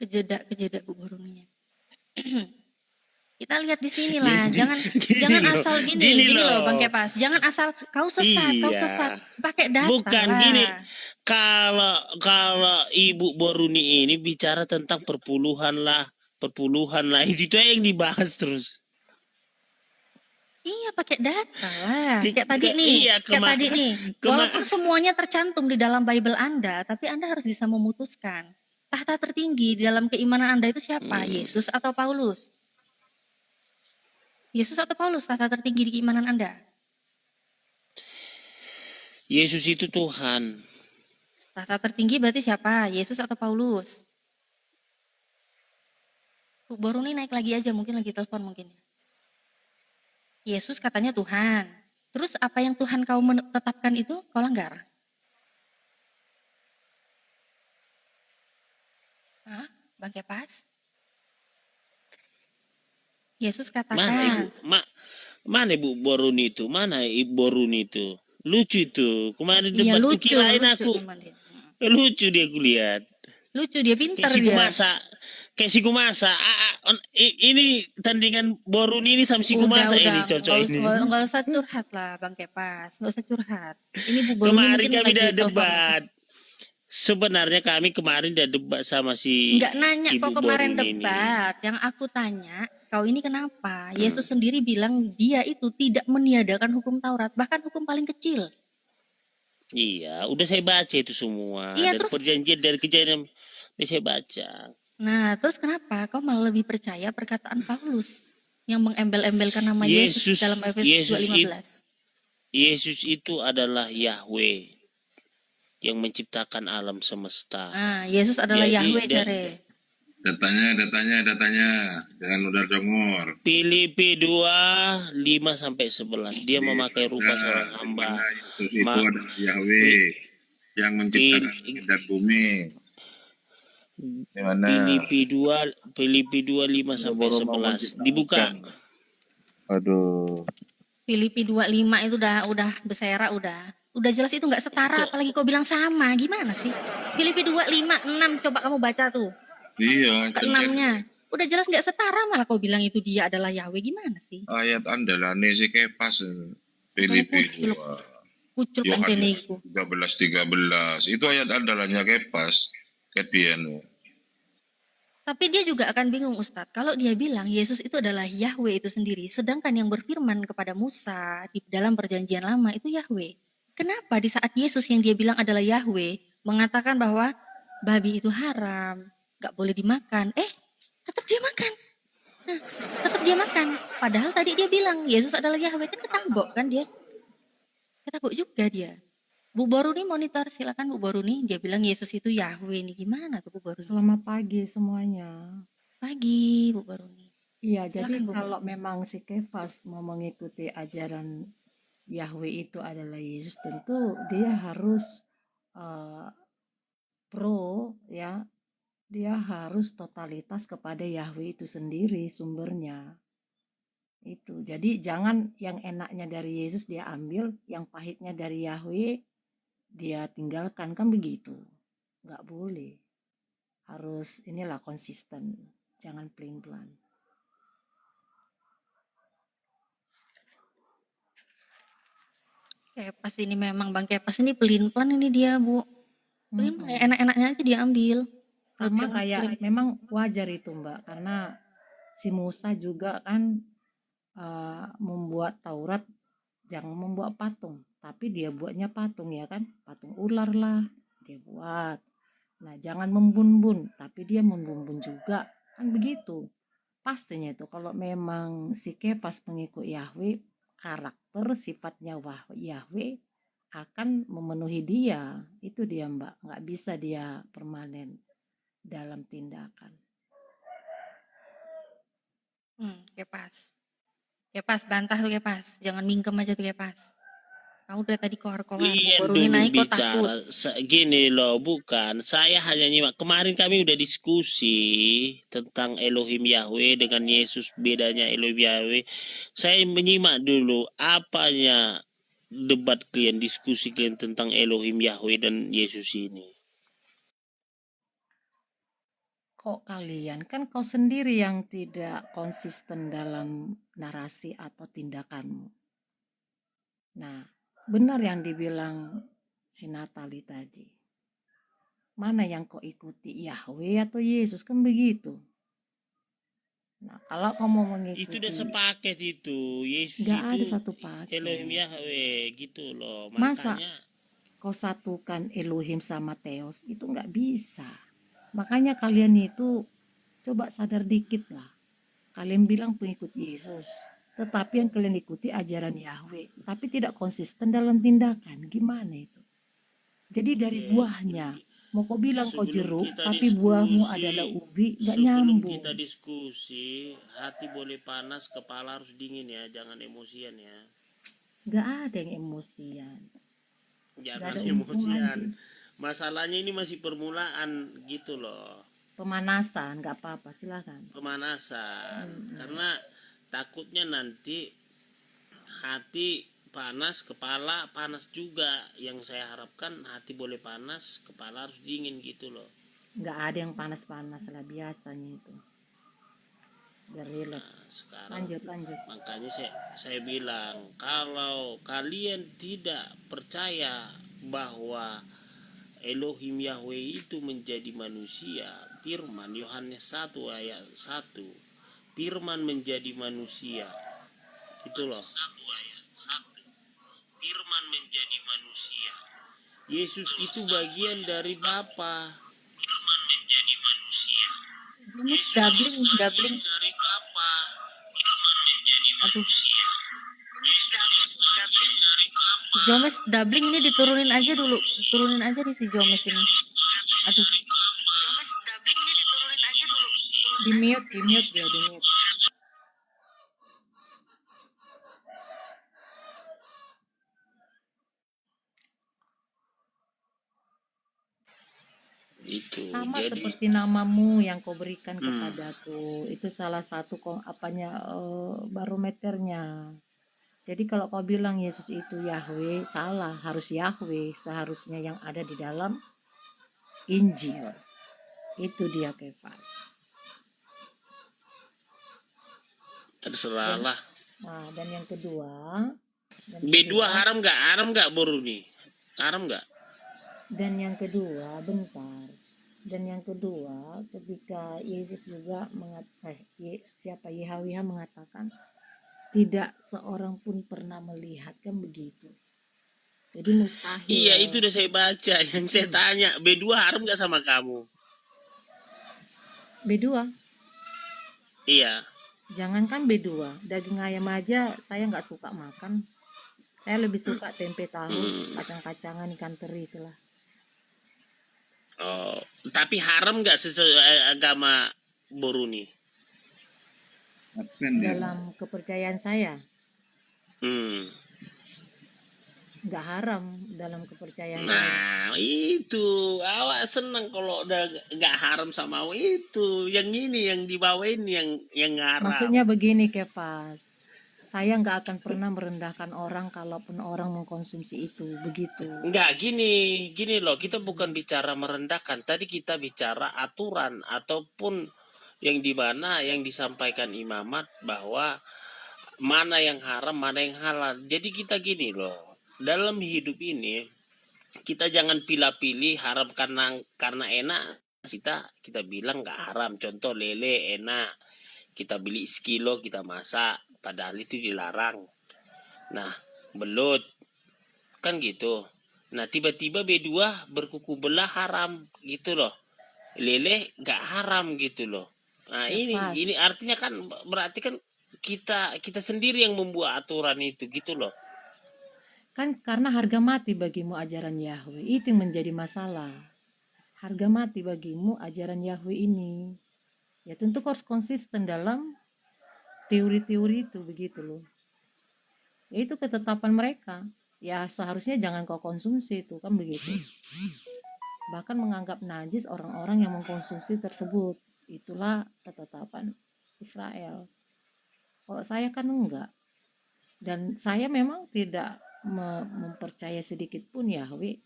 Kejedak Bu Baruninya. Kita lihat di sini lah. Jangan asal gini loh Bang Kepas. Jangan asal kau sesat. Pakai data. Bukan lah. gini. Kalau Ibu Boruni ini bicara tentang perpuluhan lah itu yang dibahas terus. Iya, pakai data lah. Kayak tadi nih. Walaupun semuanya tercantum di dalam Bible Anda, tapi Anda harus bisa memutuskan. Tahta tertinggi di dalam keimanan Anda itu siapa? Yesus atau Paulus? Yesus atau Paulus tahta tertinggi di keimanan Anda? Yesus itu Tuhan. Tahta tertinggi berarti siapa? Yesus atau Paulus? Bu Boruni naik lagi aja, mungkin lagi telepon mungkin. Yesus katanya Tuhan. Terus apa yang Tuhan kau menetapkan itu kau langgar? Hah? Bang Kepas? Yesus katakan. Mana Ibu Boruni itu? Mana Ibu Boruni itu? Lucu itu. Kemarin debat lucu, kirain aku. Lucu dia kulihat. Lucu dia, pintar dia. Kayak si Kumasa. Ini tandingan Boruni ini sama si Kumasa ini cocok ini. Enggak usah curhat lah Bang Kepas. Enggak usah curhat. Ini Bu Boruni kemarin mungkin kami lagi udah debat. Sebenarnya kami kemarin udah debat sama si Enggak nanya Ibu kok kemarin Boruni debat. Yang aku tanya, kau ini kenapa? Yesus sendiri bilang dia itu tidak meniadakan hukum Taurat, bahkan hukum paling kecil. Iya, udah saya baca itu semua. Iya, dari perjanjian, dari kejadian, udah saya baca. Nah, terus kenapa kau malah lebih percaya perkataan Paulus yang mengembel-embelkan nama Yesus dalam Efesus 2:15? Yesus itu adalah Yahweh yang menciptakan alam semesta. Yesus adalah Yahweh, Jare. Datanya. Jangan udah dongor. Filipi 2, 5-11. Dia memakai rupa seorang hamba. Dimana Yesus itu Ma- adalah Yahweh yang menciptakan Fil- langit dan bumi. Dimana? Filipi 2, 5-11. Dibuka. Aduh. Filipi 25 itu udah bersera udah jelas itu nggak setara, apalagi kau bilang sama, gimana sih? Filipi 2, 5, 6 coba kamu baca tuh. Iya. Ke 6-nya. Udah jelas nggak setara, malah kau bilang itu dia adalah Yahweh, gimana sih? Ayat andalannya si Kepas. Filipi Kucluk. 2. Kucuk Yohanes anteniku. 13. Itu ayat andalannya Kepas. Ketian. Tapi dia juga akan bingung Ustadz, kalau dia bilang Yesus itu adalah Yahweh itu sendiri, sedangkan yang berfirman kepada Musa di dalam perjanjian lama itu Yahweh. Kenapa di saat Yesus yang dia bilang adalah Yahweh, mengatakan bahwa babi itu haram, gak boleh dimakan, tetap dia makan. Nah, tetap dia makan. Padahal tadi dia bilang Yesus adalah Yahweh, kan ketabok kan dia. Ketabok juga dia. Bu Boruni monitor, silakan Bu Boruni. Dia bilang Yesus itu Yahweh nih, gimana tuh Bu Boruni? Selamat pagi semuanya. Pagi Bu Boruni. Iya, Silakan, jadi Bu. kalau memang si Kefas mau mengikuti ajaran Yahweh itu adalah Yesus, tentu dia harus pro ya, dia harus totalitas kepada Yahweh itu sendiri sumbernya. Itu. Jadi jangan yang enaknya dari Yesus dia ambil, yang pahitnya dari Yahweh dia tinggalkan, kan begitu. Nggak boleh. Harus inilah konsisten, jangan pelin-pelan. Kepas ini memang Bang Kepas ini pelin-pelan ini dia Bu. Pelin-pelan enak-enaknya aja dia ambil. Sama kayak memang wajar itu Mbak, karena si Musa juga kan membuat Taurat jangan membuat patung, tapi dia buatnya patung ya kan, patung ular lah dia buat. Nah jangan membun-bun, tapi dia membun-bun juga, kan begitu. Pastinya itu kalau memang si Kepas pengikut Yahweh, karakter sifatnya Yahweh akan memenuhi dia. Itu dia Mbak, nggak bisa dia permanen dalam tindakan. Kepas. Kepas bantah tuh Kepas. Jangan mingkem aja tuh Kepas. Kamu udah tadi kohar-kohar. Iya Baru ini dulu naik kok takut. bicara. Gini loh, bukan. Saya hanya nyimak. Kemarin kami udah diskusi tentang Elohim Yahweh dengan Yesus, bedanya Elohim Yahweh. Saya menyimak dulu apanya debat kalian, diskusi kalian tentang Elohim Yahweh dan Yesus ini. Kok kalian, kan kau sendiri yang tidak konsisten dalam narasi atau tindakanmu. Nah, benar yang dibilang si Natali tadi. Mana yang kau ikuti, Yahweh atau Yesus, kan begitu. Nah, kalau kau mau mengikuti, itu udah sepaket itu. Yesus nggak itu ada satu paket. Elohim Yahweh gitu loh. Masa Makanya kau satukan Elohim sama Theos, itu nggak bisa. Makanya kalian itu coba sadar dikit lah. Kalian bilang pengikut Yesus, tetapi yang kalian ikuti ajaran Yahweh, tapi tidak konsisten dalam tindakan. Gimana itu? Jadi dari buahnya, mau kau bilang kau jeruk, tapi buahmu adalah ubi, nggak nyambung. Sebelum kita diskusi, hati boleh panas, kepala harus dingin ya, jangan emosian ya. Nggak ada yang emosian. Jangan emosian. Masalahnya ini masih permulaan gitu loh. Pemanasan, nggak apa-apa, silakan. Pemanasan, karena takutnya nanti hati panas, kepala panas juga. Yang saya harapkan hati boleh panas, kepala harus dingin gitu loh. Nggak ada yang panas-panas lah, biasanya itu. Biar relax. Sekarang Lanjut. makanya saya bilang, kalau kalian tidak percaya bahwa Elohim Yahweh itu menjadi manusia, firman Yohanes 1 ayat 1, firman menjadi manusia, itu loh, 1 ayat 1, firman menjadi manusia. Yesus itu bagian dari Bapa. Firman menjadi manusia. Jomes doubling. Dari Bapa. Firman menjadi manusia. Jomes doubling ini diturunin aja dulu. Turunin aja nih si Jomes ini. Aduh. Jomes doubling ini diturunin aja dulu. Di mute dia, di mute. Itu. Sama Jadi seperti namamu yang kau berikan hmm, kepadaku. Itu salah satu barometernya. Jadi kalau kau bilang Yesus itu Yahweh, salah. Harus Yahweh seharusnya yang ada di dalam Injil. Itu dia Kefas. terserah Dan, lah. dan yang kedua, B2 haram nggak? Haram nggak Boruni? Haram nggak? Dan yang kedua, bentar. Dan yang kedua, ketika Yesus juga siapa YHWH mengatakan tidak seorang pun pernah melihat, kan begitu. Jadi mustahil. Iya, itu udah saya baca. Yang saya tanya, B2 haram nggak sama kamu? B2. Iya. Jangankan B2, daging ayam aja saya nggak suka makan. Saya lebih suka tempe tahu, kacang-kacangan, ikan teri itulah. Oh, tapi haram nggak sesuai agama Boruni? Dalam kepercayaan saya, nggak haram dalam kepercayaan saya. Nah, itu awak senang kalau udah nggak haram sama awak itu. Yang ini yang dibawain yang haram. Maksudnya begini Kefas, saya nggak akan pernah merendahkan orang kalaupun orang mengkonsumsi itu, begitu. Enggak, gini loh, kita bukan bicara merendahkan. Tadi kita bicara aturan ataupun yang di mana yang disampaikan imamat bahwa mana yang haram, mana yang halal. Jadi kita gini loh, dalam hidup ini kita jangan pilih-pilih haram karena enak. Kita bilang nggak haram. Contoh lele enak, kita beli sekilo kita masak, padahal itu dilarang. Nah, belut kan gitu. Nah, tiba-tiba B2 berkuku belah haram gitu loh. Lele nggak haram gitu loh. Nah, ini artinya kan berarti kan kita sendiri yang membuat aturan itu gitu loh. Kan karena harga mati bagimu ajaran Yahweh, itu yang menjadi masalah. Harga mati bagimu ajaran Yahweh ini. Ya tentu kau harus konsisten dalam teori-teori itu, begitu loh. Ya, itu ketetapan mereka. Ya seharusnya jangan kau konsumsi itu, kan begitu. Bahkan menganggap najis orang-orang yang mengkonsumsi tersebut. Itulah ketetapan Israel. Kalau saya kan enggak. Dan saya memang tidak mempercaya sedikit pun Yahweh.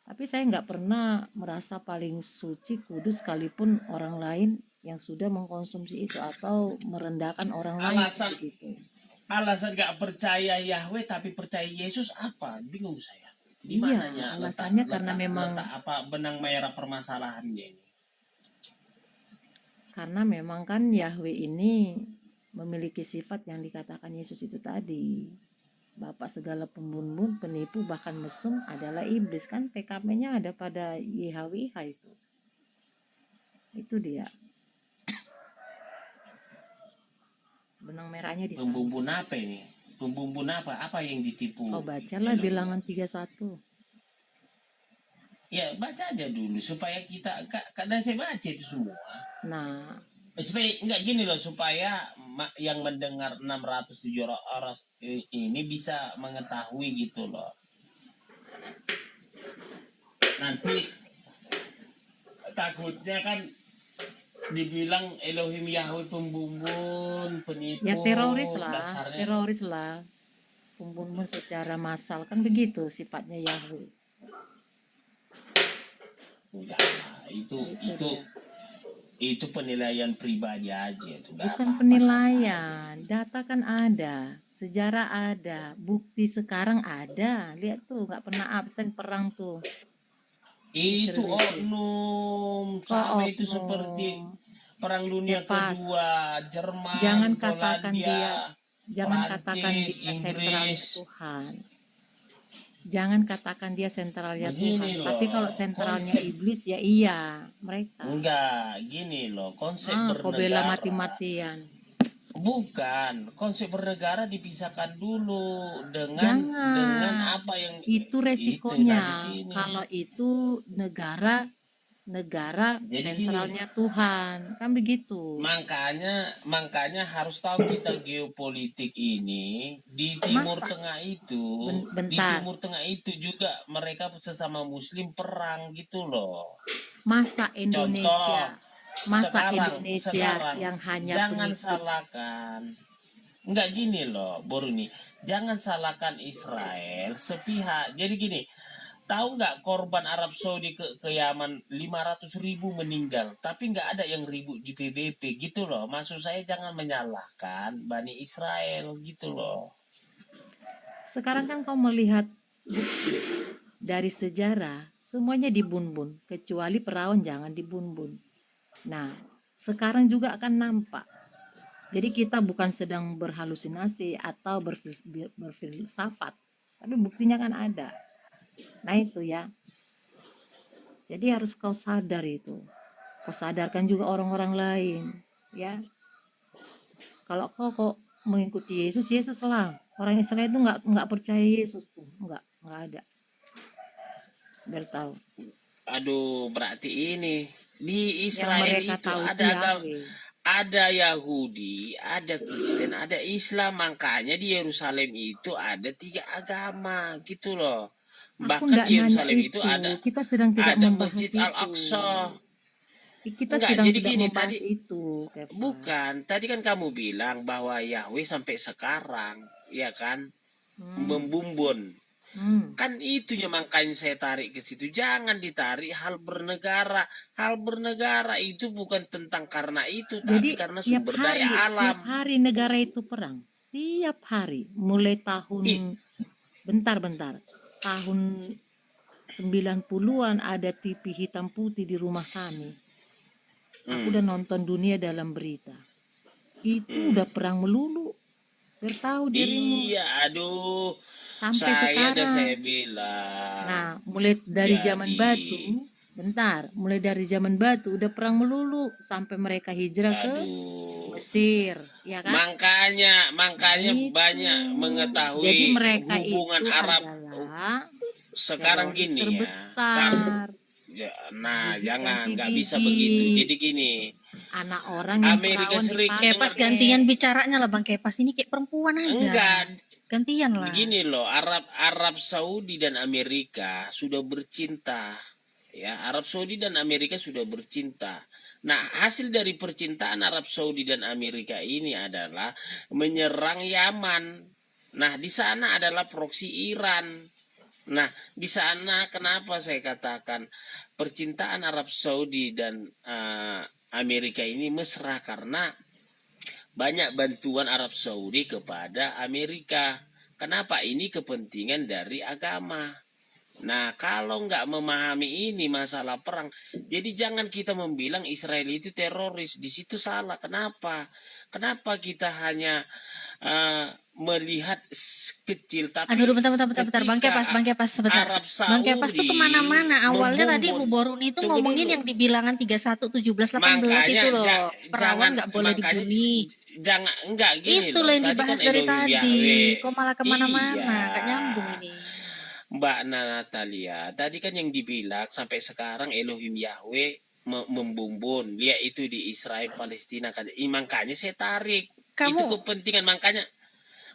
Tapi saya nggak pernah merasa paling suci, kudus, sekalipun orang lain yang sudah mengkonsumsi itu atau merendahkan orang lain. Alasan nggak percaya Yahweh tapi percaya Yesus apa? Bingung saya. Di mananya alasannya karena memang apa benang merah permasalahannya ini? Karena memang kan Yahweh ini memiliki sifat yang dikatakan Yesus itu tadi. Bapak segala pembunuh, penipu, bahkan mesum adalah iblis, kan PKP-nya ada pada YHWH itu. Itu dia. Benang merahnya di sana. Pembumbun apa ini? Pembumbun apa? Apa yang ditipu? Kau bacalah Bilangan 31. Ya, baca aja dulu supaya kita kadang saya baca itu semua. Nah, supaya enggak gini loh, supaya yang mendengar 607 orang ini bisa mengetahui gitu loh. Nanti takutnya kan dibilang Elohim Yahweh pembumbun, penipu. Ya teroris lah. Pembunuh secara massal, kan begitu sifatnya Yahweh. Ya, itu penilaian pribadi aja. Bukan penilaian, data kan ada, sejarah ada, bukti sekarang ada. Lihat tuh, nggak pernah absen perang tuh. Itu oknum, sama itu seperti Perang Dunia Kedua, Jerman, jangan katakan Polandia, Prancis, dia sentralnya Tuhan. Jangan katakan dia sentralnya Tuhan. Tapi kalau sentralnya iblis, ya iya mereka. Enggak, gini loh, konsep bernegara. Kau bela mati-matian. Bukan, konsep bernegara dipisahkan dulu dengan apa yang itu resikonya. Kalau itu negara negara Jadi gini, sentralnya Tuhan, kan begitu. makanya harus tahu kita geopolitik ini di Timur Masa Tengah itu, di bentar, Timur Tengah itu juga mereka sesama Muslim perang gitu loh. masa Contoh Indonesia sekarang yang hanya jangan pengikut. salahkan, enggak gini loh, Boruni, jangan salahkan Israel sepihak. Jadi gini, tahu nggak korban Arab Saudi ke Yaman 500.000 meninggal, tapi nggak ada yang ribut di PBB gitu loh. Maksud saya jangan menyalahkan Bani Israel gitu loh. Sekarang kan kau melihat bukti dari sejarah, semuanya dibun-bun, kecuali perawan jangan dibun-bun. Nah, sekarang juga akan nampak. Jadi kita bukan sedang berhalusinasi atau berfilsafat, tapi buktinya kan ada. Nah itu ya. Jadi harus kau sadar itu. Kau sadarkan juga orang-orang lain, ya. Kalau kau mengikuti Yesus, Yesus lah. Orang Israel itu nggak percaya Yesus tuh, nggak ada. Biar tahu. Aduh, berarti ini di Yang Israel mereka itu tahu ada agama, Yahweh. ada Yahudi, ada Kristen, ada Islam. Makanya di Yerusalem itu ada 3 agama gitu loh. Aku Bahkan nggak di nanya Yerusalem itu itu. Kita sedang tidak ada membahas Masjid itu. Al-Aqsa. Kita Enggak, sedang jadi tidak gini membahas tadi, itu, Kepa. bukan, tadi kan kamu bilang bahwa Yahweh sampai sekarang, ya kan, membumbun. Kan itunya makanya saya tarik ke situ. Jangan ditarik hal bernegara. Hal bernegara itu bukan tentang karena itu, Jadi tapi karena tiap sumber daya hari alam. negara itu perang. Tiap hari, mulai tahun bentar. Tahun 90-an ada TV hitam putih di rumah kami. Aku udah nonton Dunia Dalam Berita. Itu udah perang melulu. Bertahu dirimu. Iya, aduh. Sampai Saya sekarang. bilang. Nah, mulai dari zaman Jadi, batu, mulai dari zaman batu udah perang melulu sampai mereka hijrah ke aduh. Mesir, ya kan? Makanya Itu. banyak mengetahui Jadi mereka hubungan itu Arab adalah sekarang teroris gini ya. terbesar. Nah, jangan, nggak bisa Biji-biji. begitu. Jadi gini, Anak orang yang Amerika perawan Serikat dipakai. Kepas gantian bicaranya lah Bang Kepas, ini kayak perempuan aja. enggak. Gantian lah. Begini loh, Arab Saudi dan Amerika sudah bercinta. Ya, Arab Saudi dan Amerika sudah bercinta. Nah, hasil dari percintaan Arab Saudi dan Amerika ini adalah menyerang Yaman. Nah, di sana adalah proksi Iran. Nah, di sana kenapa saya katakan percintaan Arab Saudi dan Amerika ini mesra, karena banyak bantuan Arab Saudi kepada Amerika. Kenapa? Ini kepentingan dari agama. Nah, kalau nggak memahami ini masalah perang, jadi jangan kita membilang Israel itu teroris. Di situ salah. Kenapa? Kenapa kita hanya melihat kecil, tapi Aduh, bentar. Bang Kepas, sebentar. Arab Saudi Bang Kepas tuh kemana-mana. Awalnya tadi Bu Boruni itu ngomongin dulu. yang di bilangan 31, 17, 18 Makanya, itu loh. Perawan nggak boleh dibunuh. Jangan, enggak gini Itu loh yang tadi dibahas kan dari Elohim tadi. Yahweh. Kok malah kemana-mana? Iya. Nggak nyambung ini. Mbak Natalia, tadi kan yang dibilang sampai sekarang Elohim Yahweh membumbun. Dia itu di Israel Palestina kan. Makanya saya tarik. Itu kepentingan, makanya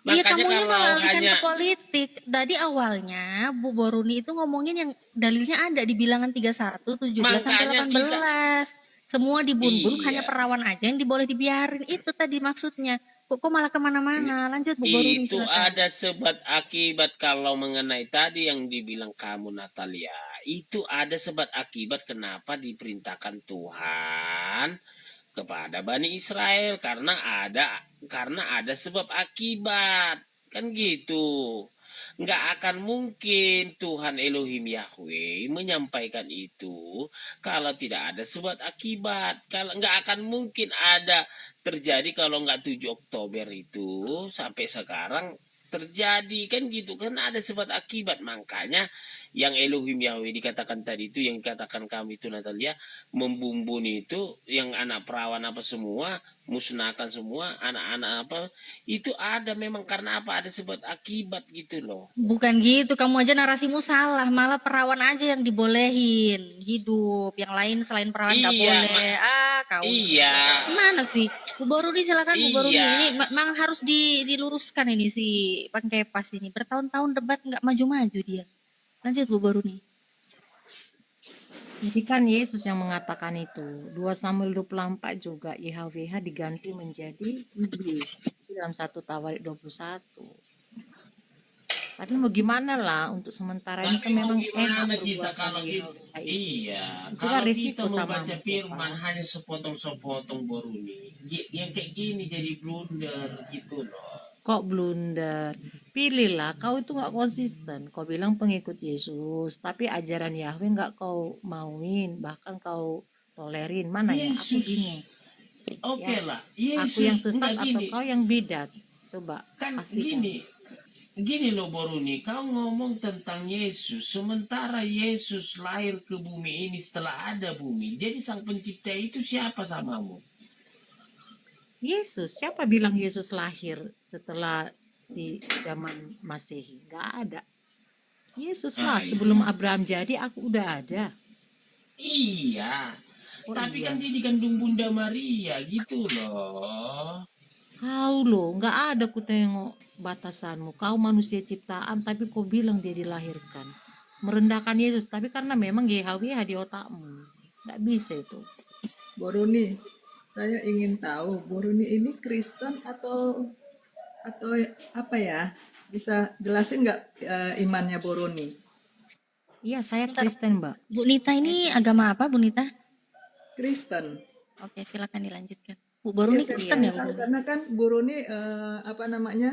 Iya, kamunya kalau mengalihkan hanya ke politik. Tadi awalnya Bu Boruni itu ngomongin yang dalilnya ada di bilangan 31, 17 sampai makanya 18. Semua dibun-bun, Iya. hanya perawan aja yang diboleh dibiarin. Itu tadi maksudnya. Kok malah kemana-mana? Lanjut Bu Boruni, itu silakan. ada sebab akibat. Kalau mengenai tadi yang dibilang kamu Natalia, itu ada sebab akibat kenapa diperintahkan Tuhan kepada Bani Israel, karena ada sebab akibat, kan gitu. Nggak akan mungkin Tuhan Elohim Yahweh menyampaikan itu kalau tidak ada sebab akibat. Kalau nggak akan mungkin ada terjadi kalau nggak 7 Oktober itu sampai sekarang terjadi kan gitu kan, ada sebab akibat. Makanya yang Elohim Yahweh dikatakan tadi itu, yang katakan kami itu Natalia, membumbun itu yang anak perawan apa semua, musnahkan semua anak-anak apa itu, ada memang karena apa, ada sebab akibat gitu loh. Bukan gitu, kamu aja narasimu salah. Malah perawan aja yang dibolehin hidup, yang lain selain perawan nggak Iya boleh. Kau ini iya gimana sih? Bu Boruni silakan, Bu Boruni. iya Ini memang harus diluruskan ini si Bang Kepas ini. Bertahun-tahun debat nggak maju-maju dia. Lanjut Bu Boruni. Jadi kan Yesus yang mengatakan itu. 2 Samuel 24 juga YHWH diganti menjadi iblis. Itu dalam 1 Tawarik 21. Padahal mau gimana lah, untuk sementara ini Tapi kan mau memang enak gimana kita berbuat kalau sama kita, YHWH itu. iya, Itu kan kalau kita risiko sama membaca firman Kepas. hanya sepotong-sepotong Boruni, yang kayak gini jadi blunder gitu loh. Kok blunder? Pilihlah, kau itu nggak konsisten. Kau bilang pengikut Yesus, tapi ajaran Yahweh nggak kau mauin, bahkan kau tolerin. Mana ya? Aku Yesus, bingung. oke Ya, lah, aku yang Yesus sesat enggak atau gini, kau yang bidat? Coba kan pastikan. gini loh Boruni, kau ngomong tentang Yesus, sementara Yesus lahir ke bumi ini setelah ada bumi, jadi sang pencipta itu siapa samamu? Yesus, siapa bilang Yesus lahir setelah si zaman Masehi? Nggak ada. Yesus lah, Itu. sebelum Abraham jadi aku udah ada. Iya, Oh tapi iya. kan dia dikandung Bunda Maria gitu loh. Kau loh, nggak ada ku tengok batasanmu. Kau manusia ciptaan, tapi kau bilang dia dilahirkan. Merendahkan Yesus, tapi karena memang YHWH di otakmu. Nggak bisa itu. Boruni, saya ingin tahu Boruni ini Kristen atau apa ya? Bisa jelasin nggak imannya Boruni? Iya, saya Bentar, Kristen, Mbak. Bu Nita ini agama apa, Bu Nita? Kristen. Oke, silakan dilanjutkan. Bu Iya, Boruni saya Kristen ya, Bu tahu Boruni? karena kan Boruni apa namanya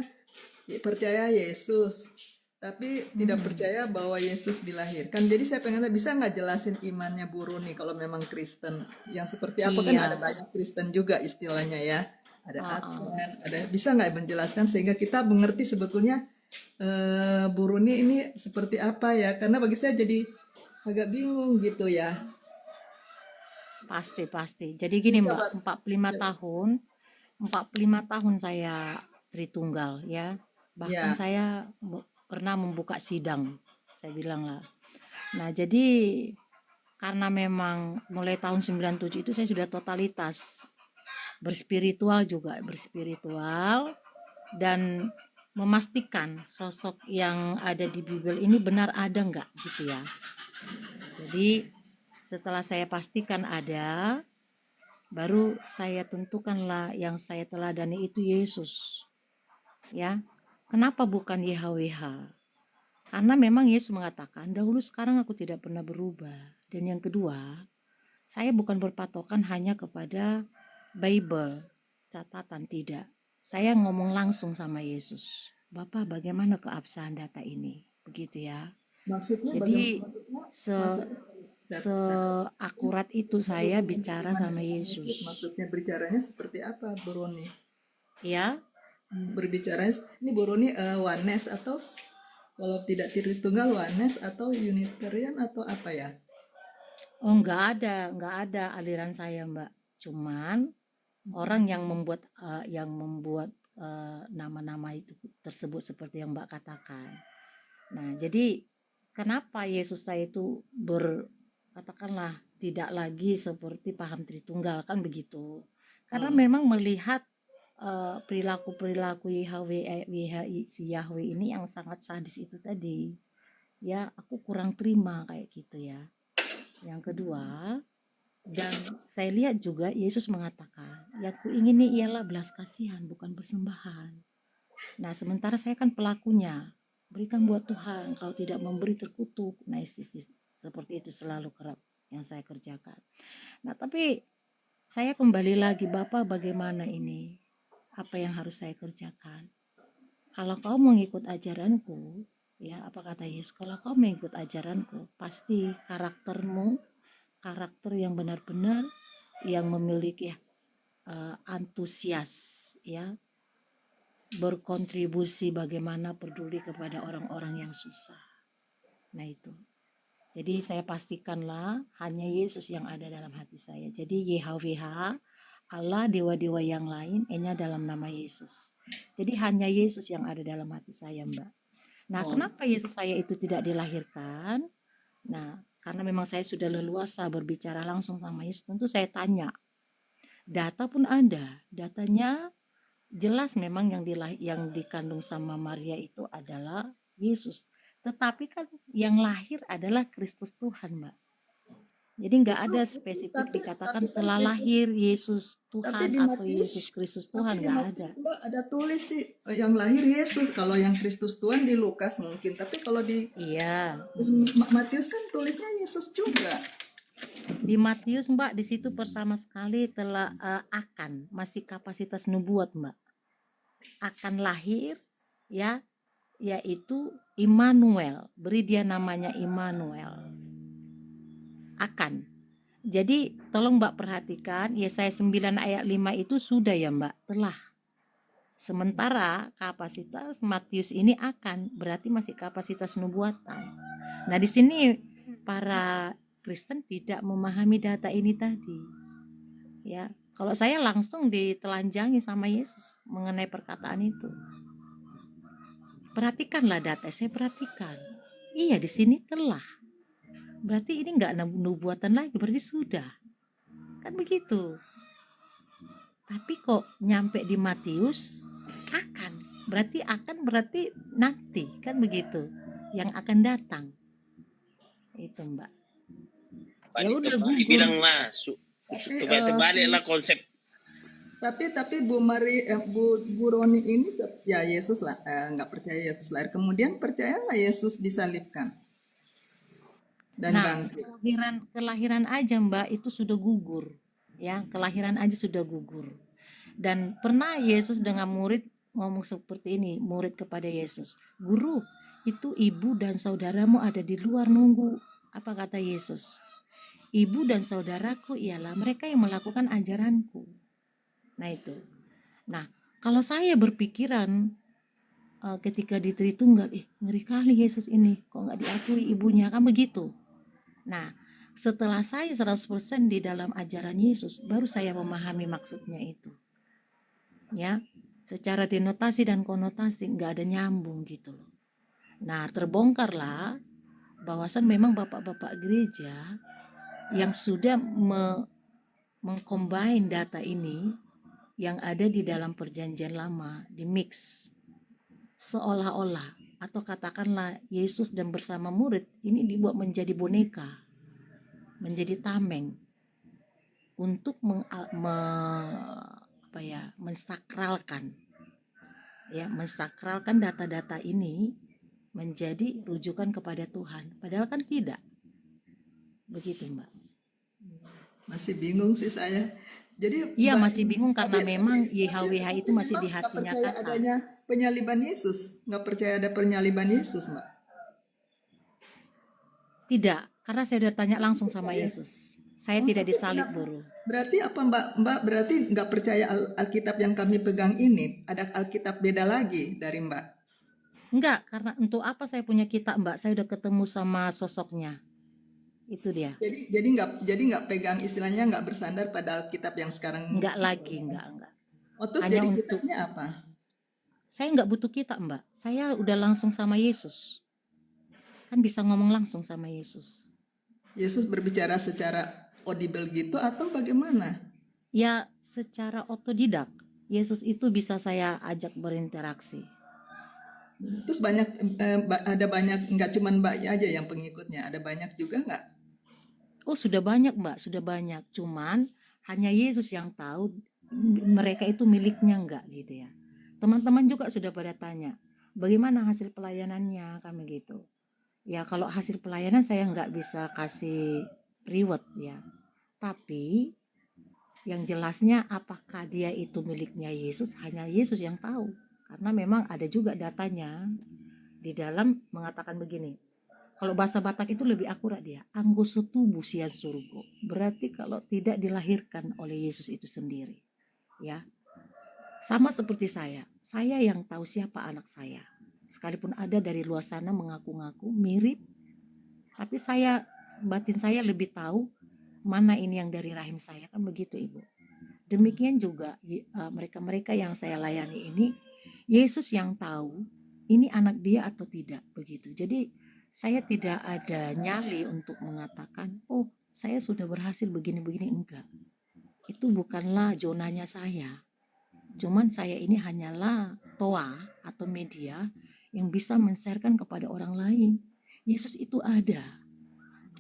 percaya Yesus, tapi tidak percaya bahwa Yesus dilahirkan. Jadi saya pengen tahu, bisa nggak jelasin imannya Boruni kalau memang Kristen? Yang seperti apa, kan Iya. ada banyak Kristen juga istilahnya ya. Ada Uh-uh. Advent, ada, bisa nggak menjelaskan sehingga kita mengerti sebetulnya Boruni ini seperti apa ya? Karena bagi saya jadi agak bingung gitu ya. Pasti. Jadi gini, Coba. Mbak, 45 tahun saya Tritunggal ya. Bahkan Ya. saya pernah membuka sidang. Saya bilang lah. Nah, jadi karena memang mulai tahun 97 itu saya sudah totalitas berspiritual dan memastikan sosok yang ada di Bible ini benar ada nggak gitu ya. Jadi setelah saya pastikan ada, baru saya tentukanlah yang saya teladani itu Yesus. Ya, kenapa bukan YHWH? Karena memang Yesus mengatakan, dahulu sekarang aku tidak pernah berubah. Dan yang kedua, saya bukan berpatokan hanya kepada Bible, catatan, tidak. Saya ngomong langsung sama Yesus. Bapak, bagaimana keabsahan data ini? Begitu ya. Maksudnya Jadi bagaimana? seakurat itu saya bicara sama Yesus. Yesus. Maksudnya bicaranya seperti apa, Boroni? Ya, Berbicara ini Boroni oneness atau kalau tidak Tritunggal oneness atau Unitarian atau apa ya? oh nggak ada aliran saya, Mbak. Cuman orang yang membuat nama-nama itu tersebut seperti yang Mbak katakan. Nah, jadi kenapa Yesus saya itu katakanlah tidak lagi seperti paham Tritunggal kan begitu. Karena memang melihat perilaku si Yahweh ini yang sangat sadis itu tadi. Ya, aku kurang terima kayak gitu ya. Yang kedua, dan saya lihat juga Yesus mengatakan, yang kuingini ialah belas kasihan, bukan persembahan. Nah, sementara saya kan pelakunya. Berikan buat Tuhan, kalau tidak memberi terkutuk. Nah, seperti itu selalu kerap yang saya kerjakan. Nah, tapi saya kembali lagi, Bapak, bagaimana ini? Apa yang harus saya kerjakan? Kalau kau mengikut ajaranku, ya apa kata Yesus? Kalau kau mengikut ajaranku, pasti karaktermu, karakter yang benar-benar, yang memiliki antusias, ya, berkontribusi bagaimana peduli kepada orang-orang yang susah. Nah itu. Jadi saya pastikanlah hanya Yesus yang ada dalam hati saya. Jadi YHWH, Allah, dewa-dewa yang lain, hanya dalam nama Yesus. Jadi hanya Yesus yang ada dalam hati saya, Mbak. Nah, Oh, kenapa Yesus saya itu tidak dilahirkan? Nah, karena memang saya sudah leluasa berbicara langsung sama Yesus, tentu saya tanya. Data pun ada, datanya jelas memang yang dikandung sama Maria itu adalah Yesus. Tetapi kan yang lahir adalah Kristus Tuhan, Mbak. Jadi nggak ada spesifik tapi dikatakan kan telah Kristus, lahir Yesus tapi Tuhan di atau Matius, Yesus Kristus tapi Tuhan, di nggak ada. Matius Mbak ada tulis sih yang lahir Yesus. Kalau yang Kristus Tuhan di Lukas mungkin, tapi kalau di Iya, Matius kan tulisnya Yesus juga. di Matius, Mbak, di situ pertama sekali telah akan masih kapasitas nubuat, Mbak, akan lahir, ya, yaitu Immanuel, beri dia namanya Immanuel, akan. Jadi tolong Mbak perhatikan, Yesaya 9 ayat 5 itu sudah ya Mbak, telah. Sementara kapasitas Matius ini akan, berarti masih kapasitas nubuatan. Nah di sini para Kristen tidak memahami data ini tadi. Ya, kalau saya langsung ditelanjangi sama Yesus mengenai perkataan itu. Perhatikanlah data, saya perhatikan. Iya di sini telah. Berarti ini enggak nubuatan lagi, berarti sudah. Kan begitu. Tapi kok nyampe di Matius akan berarti nanti, kan begitu, yang akan datang itu Mbak. Ya udah Terbalik gugur. bilang masuk. Tapi Terbaliklah konsep. tapi Bu Roni ini ya Yesus lah, nggak percaya Yesus lahir. Kemudian percayalah Yesus disalibkan dan Nah, bangkit. kelahiran aja Mbak itu sudah gugur. Ya, kelahiran aja sudah gugur. Dan pernah Yesus dengan murid ngomong seperti ini, murid kepada Yesus, "Guru, itu ibu dan saudaramu ada di luar nunggu." Apa kata Yesus? "Ibu dan saudaraku ialah mereka yang melakukan ajaranku." Nah itu. Nah, kalau saya berpikiran ketika di Tritunggal, ngeri kali Yesus ini, kok nggak diakui ibunya, kan begitu. Nah, setelah saya 100% di dalam ajaran Yesus, baru saya memahami maksudnya itu. Ya, secara denotasi dan konotasi nggak ada nyambung gitu loh. Nah, terbongkarlah bahwasan memang bapak-bapak gereja yang sudah mengcombine data ini yang ada di dalam perjanjian lama, di mix seolah-olah, atau katakanlah Yesus dan bersama murid ini dibuat menjadi boneka, menjadi tameng untuk mensakralkan data-data ini menjadi rujukan kepada Tuhan, padahal kan tidak begitu Mbak. Masih bingung sih saya. Jadi Iya masih bingung karena tapi- memang tapi- YHWH itu tapi masih memang di nggak hatinya percaya kata. adanya penyaliban Yesus, nggak percaya ada penyaliban Yesus, Mbak. Tidak, karena saya udah tanya langsung sama Yesus. Saya tidak disalib, Bro. Berarti apa Mbak? Berarti nggak percaya Alkitab yang kami pegang ini? Ada Alkitab beda lagi dari Mbak? Enggak, karena untuk apa saya punya kitab, Mbak? Saya udah ketemu sama sosoknya. Itu dia. Jadi nggak pegang, istilahnya nggak bersandar pada Alkitab yang sekarang. Enggak lagi, enggak. Oh, terus Hanya jadi untuk- kitabnya apa? Saya enggak butuh kitab, Mbak. Saya udah langsung sama Yesus. Kan bisa ngomong langsung sama Yesus. Yesus berbicara secara audible gitu atau bagaimana? Ya, secara otodidak. Yesus itu bisa saya ajak berinteraksi. Terus ada banyak, nggak cuma Mbak aja yang pengikutnya, ada banyak juga nggak? Oh, sudah banyak, Mbak, sudah banyak. Cuman hanya Yesus yang tahu mereka itu miliknya enggak gitu ya. Teman-teman juga sudah pada tanya, bagaimana hasil pelayanannya, kami gitu. Ya, kalau hasil pelayanan saya enggak bisa kasih reward ya. Tapi yang jelasnya apakah dia itu miliknya Yesus, hanya Yesus yang tahu. Karena memang ada juga datanya di dalam mengatakan begini. Kalau bahasa Batak itu lebih akurat dia. Anggo setubuh sian surgo. Berarti kalau tidak dilahirkan oleh Yesus itu sendiri. Ya. Sama seperti saya. saya yang tahu siapa anak saya. Sekalipun ada dari luar sana mengaku-ngaku mirip, tapi batin saya lebih tahu mana ini yang dari rahim saya, kan begitu Ibu. Demikian juga mereka-mereka yang saya layani ini, Yesus yang tahu ini anak dia atau tidak, begitu. Jadi saya tidak ada nyali untuk mengatakan, oh saya sudah berhasil begini-begini, enggak. Itu bukanlah zonanya saya. Cuman saya ini hanyalah toa atau media yang bisa men-sharekan kepada orang lain. Yesus itu ada.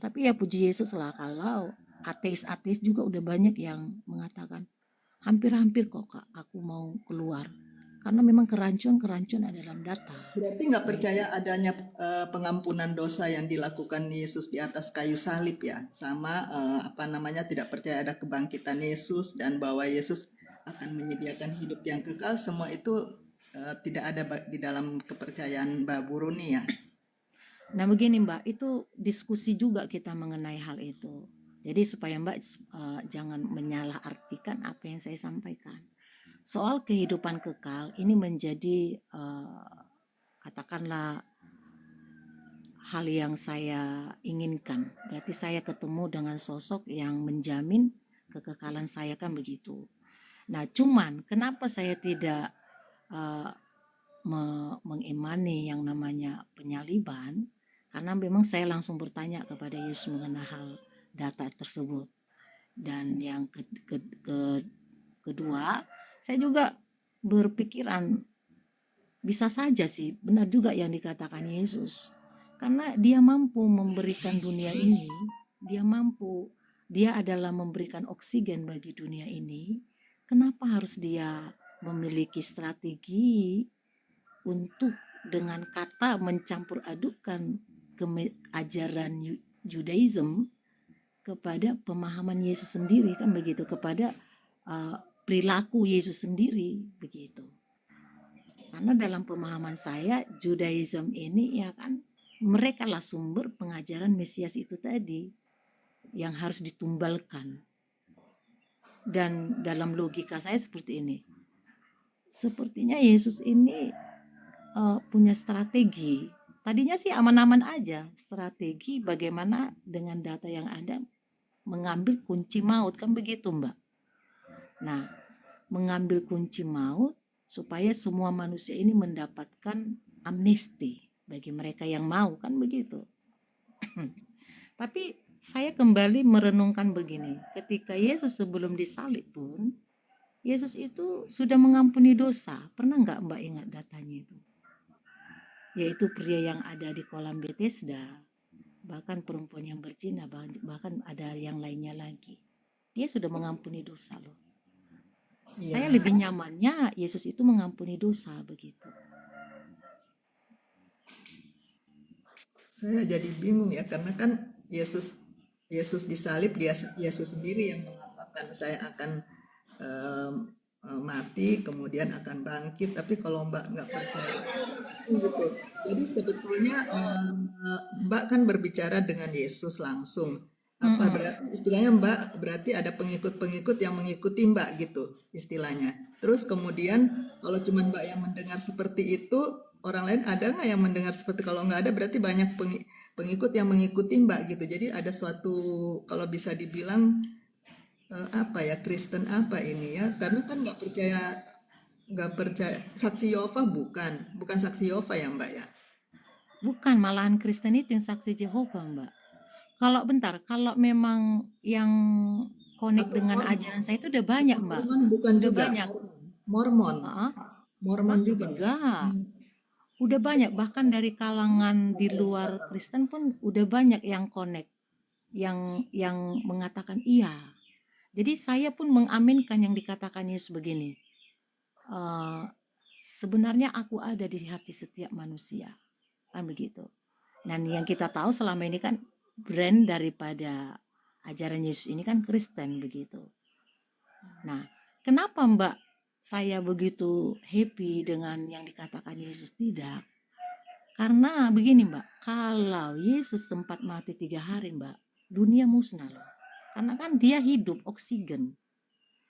Tapi ya puji Yesus lah, kalau ateis-ateis juga udah banyak yang mengatakan, hampir-hampir kok Kak, aku mau keluar. Karena memang kerancuan ada dalam data. Berarti nggak percaya adanya pengampunan dosa yang dilakukan Yesus di atas kayu salib ya, sama tidak percaya ada kebangkitan Yesus dan bahwa Yesus akan menyediakan hidup yang kekal, semua itu tidak ada di dalam kepercayaan Mbak Buruni ya. Nah begini Mbak, itu diskusi juga kita mengenai hal itu. Jadi supaya Mbak jangan menyalahartikan apa yang saya sampaikan. Soal kehidupan kekal ini menjadi katakanlah hal yang saya inginkan. Berarti saya ketemu dengan sosok yang menjamin kekekalan saya, kan begitu. Nah cuman kenapa saya tidak mengimani yang namanya penyaliban? Karena memang saya langsung bertanya kepada Yesus mengenai hal data tersebut. Dan yang kedua, saya juga berpikiran bisa saja sih benar juga yang dikatakan Yesus. Karena dia mampu memberikan dunia ini, dia adalah memberikan oksigen bagi dunia ini. Kenapa harus dia memiliki strategi untuk dengan kata mencampur adukkan ajaran Judaism kepada pemahaman Yesus sendiri, kan begitu, kepada perilaku Yesus sendiri, begitu. Karena dalam pemahaman saya Judaism ini ya kan, mereka lah sumber pengajaran Mesias itu tadi yang harus ditumbalkan. Dan dalam logika saya seperti ini, sepertinya Yesus ini punya strategi. Tadinya sih aman-aman aja, strategi bagaimana dengan data yang ada mengambil kunci maut, kan begitu Mbak. Nah, mengambil kunci maut supaya semua manusia ini mendapatkan amnesti bagi mereka yang mau, kan begitu. Tapi saya kembali merenungkan begini, ketika Yesus sebelum disalib pun, Yesus itu sudah mengampuni dosa. Pernah nggak Mbak ingat datanya itu? Yaitu pria yang ada di kolam Bethesda, bahkan perempuan yang berzina, bahkan ada yang lainnya lagi. Dia sudah mengampuni dosa loh. Ya. Saya lebih nyamannya Yesus itu mengampuni dosa, begitu. Saya jadi bingung ya, karena kan Yesus disalib, Yesus sendiri yang mengatakan saya akan mati kemudian akan bangkit. Tapi kalau Mbak nggak percaya gitu. Jadi sebetulnya Mbak kan berbicara dengan Yesus langsung. Apa berarti istilahnya Mbak, berarti ada pengikut-pengikut yang mengikuti Mbak gitu istilahnya. Terus kemudian kalau cuma Mbak yang mendengar seperti itu, orang lain ada nggak yang mendengar seperti, kalau nggak ada berarti banyak pengikut yang mengikuti Mbak gitu. Jadi ada suatu, kalau bisa dibilang Kristen apa ini ya, karena kan nggak percaya saksi Yehova, bukan saksi Yehova ya Mbak ya. Bukan, malahan Kristen itu yang saksi Jehovah Mbak. Kalau memang yang connect dengan ajaran saya itu udah banyak Mbak. Bukan udah juga banyak. Mormon juga. Udah banyak, bahkan dari kalangan di luar Kristen pun udah banyak yang connect, yang mengatakan iya. Jadi saya pun mengaminkan yang dikatakan Yesus begini. Sebenarnya aku ada di hati setiap manusia, kan begitu. Dan yang kita tahu selama ini kan brand daripada ajaran Yesus ini kan Kristen, begitu. Nah, kenapa Mbak saya begitu happy dengan yang dikatakan Yesus? Tidak. Karena begini Mbak, kalau Yesus sempat mati 3 hari Mbak, dunia musnah loh. Karena kan dia hidup, oksigen.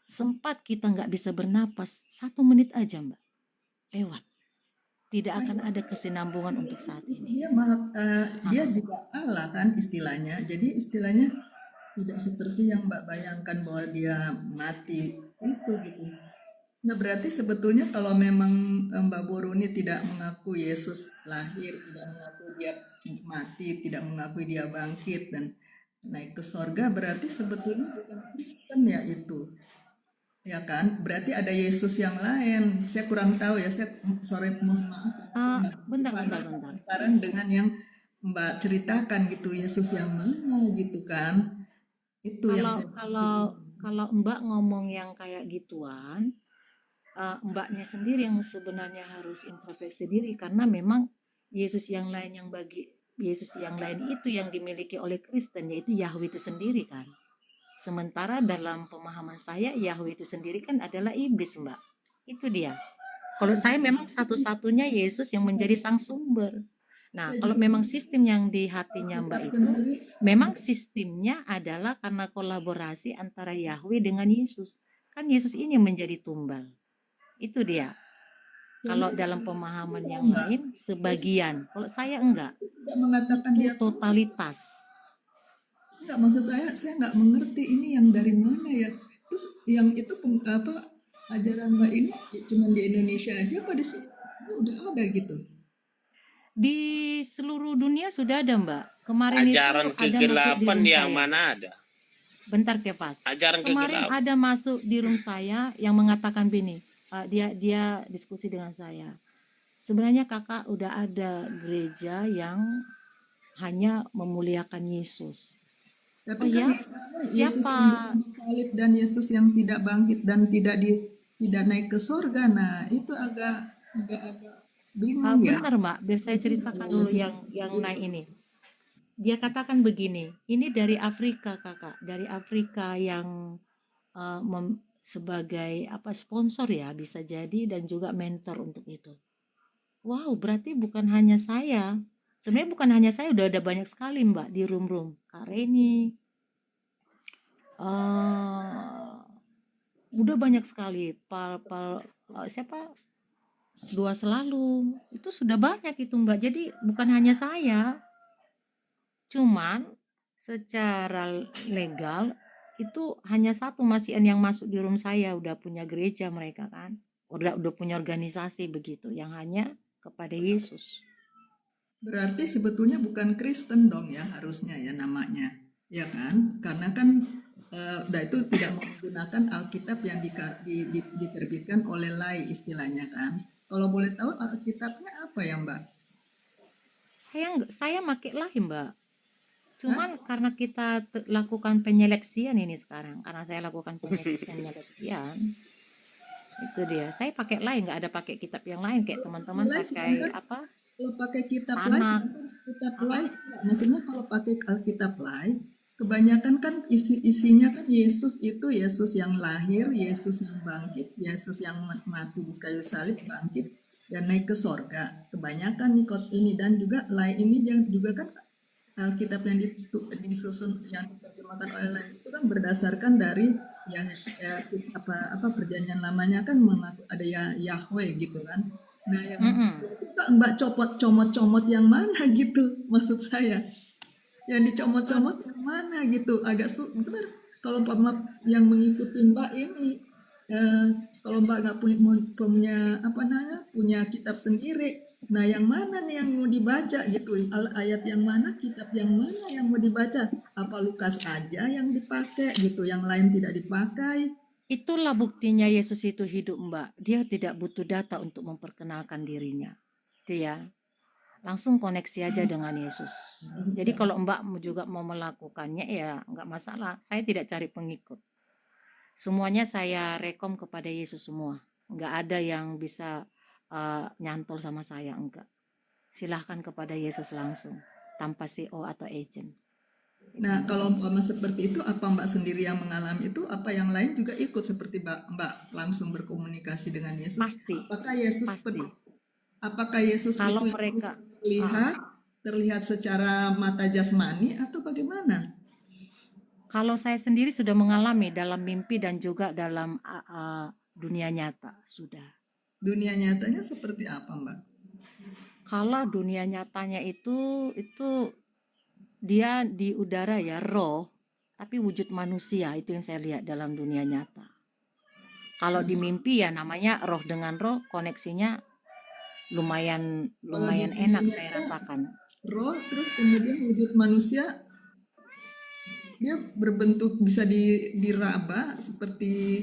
Sempat kita nggak bisa bernapas 1 menit aja Mbak. lewat. Tidak akan ada kesinambungan untuk saat ini. Dia juga Allah kan istilahnya. Jadi istilahnya tidak seperti yang Mbak bayangkan bahwa dia mati itu gitu. Nah berarti sebetulnya kalau memang Mbak Boruni tidak mengakui Yesus lahir, tidak mengakui dia mati, tidak mengakui dia bangkit dan naik ke sorga, berarti sebetulnya bukan Kristen ya itu. Ya kan? Berarti ada Yesus yang lain. Saya kurang tahu ya. Saya mohon maaf. Bentar. Sekarang dengan yang Mbak ceritakan gitu, Yesus yang mana gitu kan? Itu yang saya Kalau Mbak ngomong yang kayak gituan, Mbaknya sendiri yang sebenarnya harus introspeksi diri, karena memang Yesus yang lain itu yang dimiliki oleh Kristen, yaitu Yahweh itu sendiri kan. Sementara dalam pemahaman saya Yahweh itu sendiri kan adalah iblis, Mbak. Itu dia. Kalau saya memang satu-satunya Yesus yang menjadi sang sumber. Nah, kalau memang sistem yang di hatinya Mbak itu, memang sistemnya adalah karena kolaborasi antara Yahweh dengan Yesus. Kan Yesus ini menjadi tumbal. Itu dia. Kalau dalam pemahaman yang lain, sebagian. Kalau saya enggak. tidak mengatakan Itu dia totalitas. enggak, maksud saya nggak mengerti ini yang dari mana ya. Terus yang itu ajaran Mbak ini cuma di Indonesia aja pada sih udah ada gitu. Di seluruh dunia sudah ada, Mbak. Kemarin Ajaran itu ada masuk di kegelapan room yang saya. mana ada? Bentar Kepas. Ajaran Kemarin kegelapan. ada masuk di room saya yang mengatakan begini. Dia diskusi dengan saya. Sebenarnya kakak udah ada gereja yang hanya memuliakan Yesus. Tapi Oh kan ya? Yesus Siapa? yang disalib dan Yesus yang tidak bangkit dan tidak naik ke sorga. Nah, itu agak bingung ya. Benar Mbak, biar saya ceritakan dulu yang naik ini. Dia katakan begini, ini dari Afrika kakak, dari Afrika yang sebagai sponsor ya bisa jadi, dan juga mentor untuk itu. Wow, berarti bukan hanya saya. Sebenarnya bukan hanya saya, udah ada banyak sekali Mbak di room-room. Kak Reni, udah banyak sekali. Siapa? Dua Selalu. Itu sudah banyak itu Mbak. Jadi bukan hanya saya. Cuman secara legal itu hanya satu Masian yang masuk di room saya, udah punya gereja mereka kan. Udah punya organisasi begitu yang hanya kepada Yesus. Berarti sebetulnya bukan Kristen dong ya harusnya ya namanya. Ya kan? Karena kan itu tidak menggunakan Alkitab yang diterbitkan oleh lai istilahnya kan. Kalau boleh tahu Alkitabnya apa ya Mbak? Saya pakai lain Mbak. Cuman karena kita lakukan penyeleksian ini sekarang, karena saya lakukan penyeleksian, itu dia. Saya pakai lain, nggak ada pakai kitab yang lain kayak teman-teman pakai apa? Kalau pakai kitab lain, maksudnya kalau pakai Alkitab lain, kebanyakan kan isinya kan Yesus itu Yesus yang lahir, Yesus yang bangkit, Yesus yang mati di kayu salib, bangkit dan naik ke sorga. Kebanyakan ini dan juga lain ini juga kan Alkitab yang disusun yang diterjemahkan oleh lain itu kan berdasarkan dari perjanjian lamanya kan ada Yahweh gitu kan. Nah yang Mbak comot yang mana gitu maksud saya. Yang dicomot-comot yang mana gitu agak benar kalau yang mengikuti Mbak ini kalau Mbak nggak punya kitab sendiri. Nah, yang mana nih yang mau dibaca gitu? Ayat yang mana, kitab yang mana yang mau dibaca? Apa Lukas aja yang dipakai gitu, yang lain tidak dipakai? Itulah buktinya Yesus itu hidup, Mbak. Dia tidak butuh data untuk memperkenalkan dirinya. Dia langsung koneksi aja dengan Yesus. Jadi kalau Mbak juga mau melakukannya ya nggak masalah. Saya tidak cari pengikut. Semuanya saya rekom kepada Yesus semua. Nggak ada yang bisa nyantol sama saya, enggak. Silahkan kepada Yesus langsung tanpa CO atau agent. Nah kalau seperti itu apa Mbak sendiri yang mengalami itu, apa yang lain juga ikut seperti Mbak langsung berkomunikasi dengan Yesus? Pasti. Apakah Yesus kalau itu mereka terlihat secara mata jasmani atau bagaimana? Kalau saya sendiri sudah mengalami dalam mimpi dan juga dalam dunia nyata sudah. Dunia nyatanya seperti apa, Mbak? Kalau dunia nyatanya itu dia di udara ya, roh, tapi wujud manusia itu yang saya lihat dalam dunia nyata. Kalau di Terus mimpi ya namanya roh dengan roh, koneksinya lumayan kalau di lumayan dunia enak saya nyata rasakan. roh, terus kemudian wujud manusia dia berbentuk bisa diraba seperti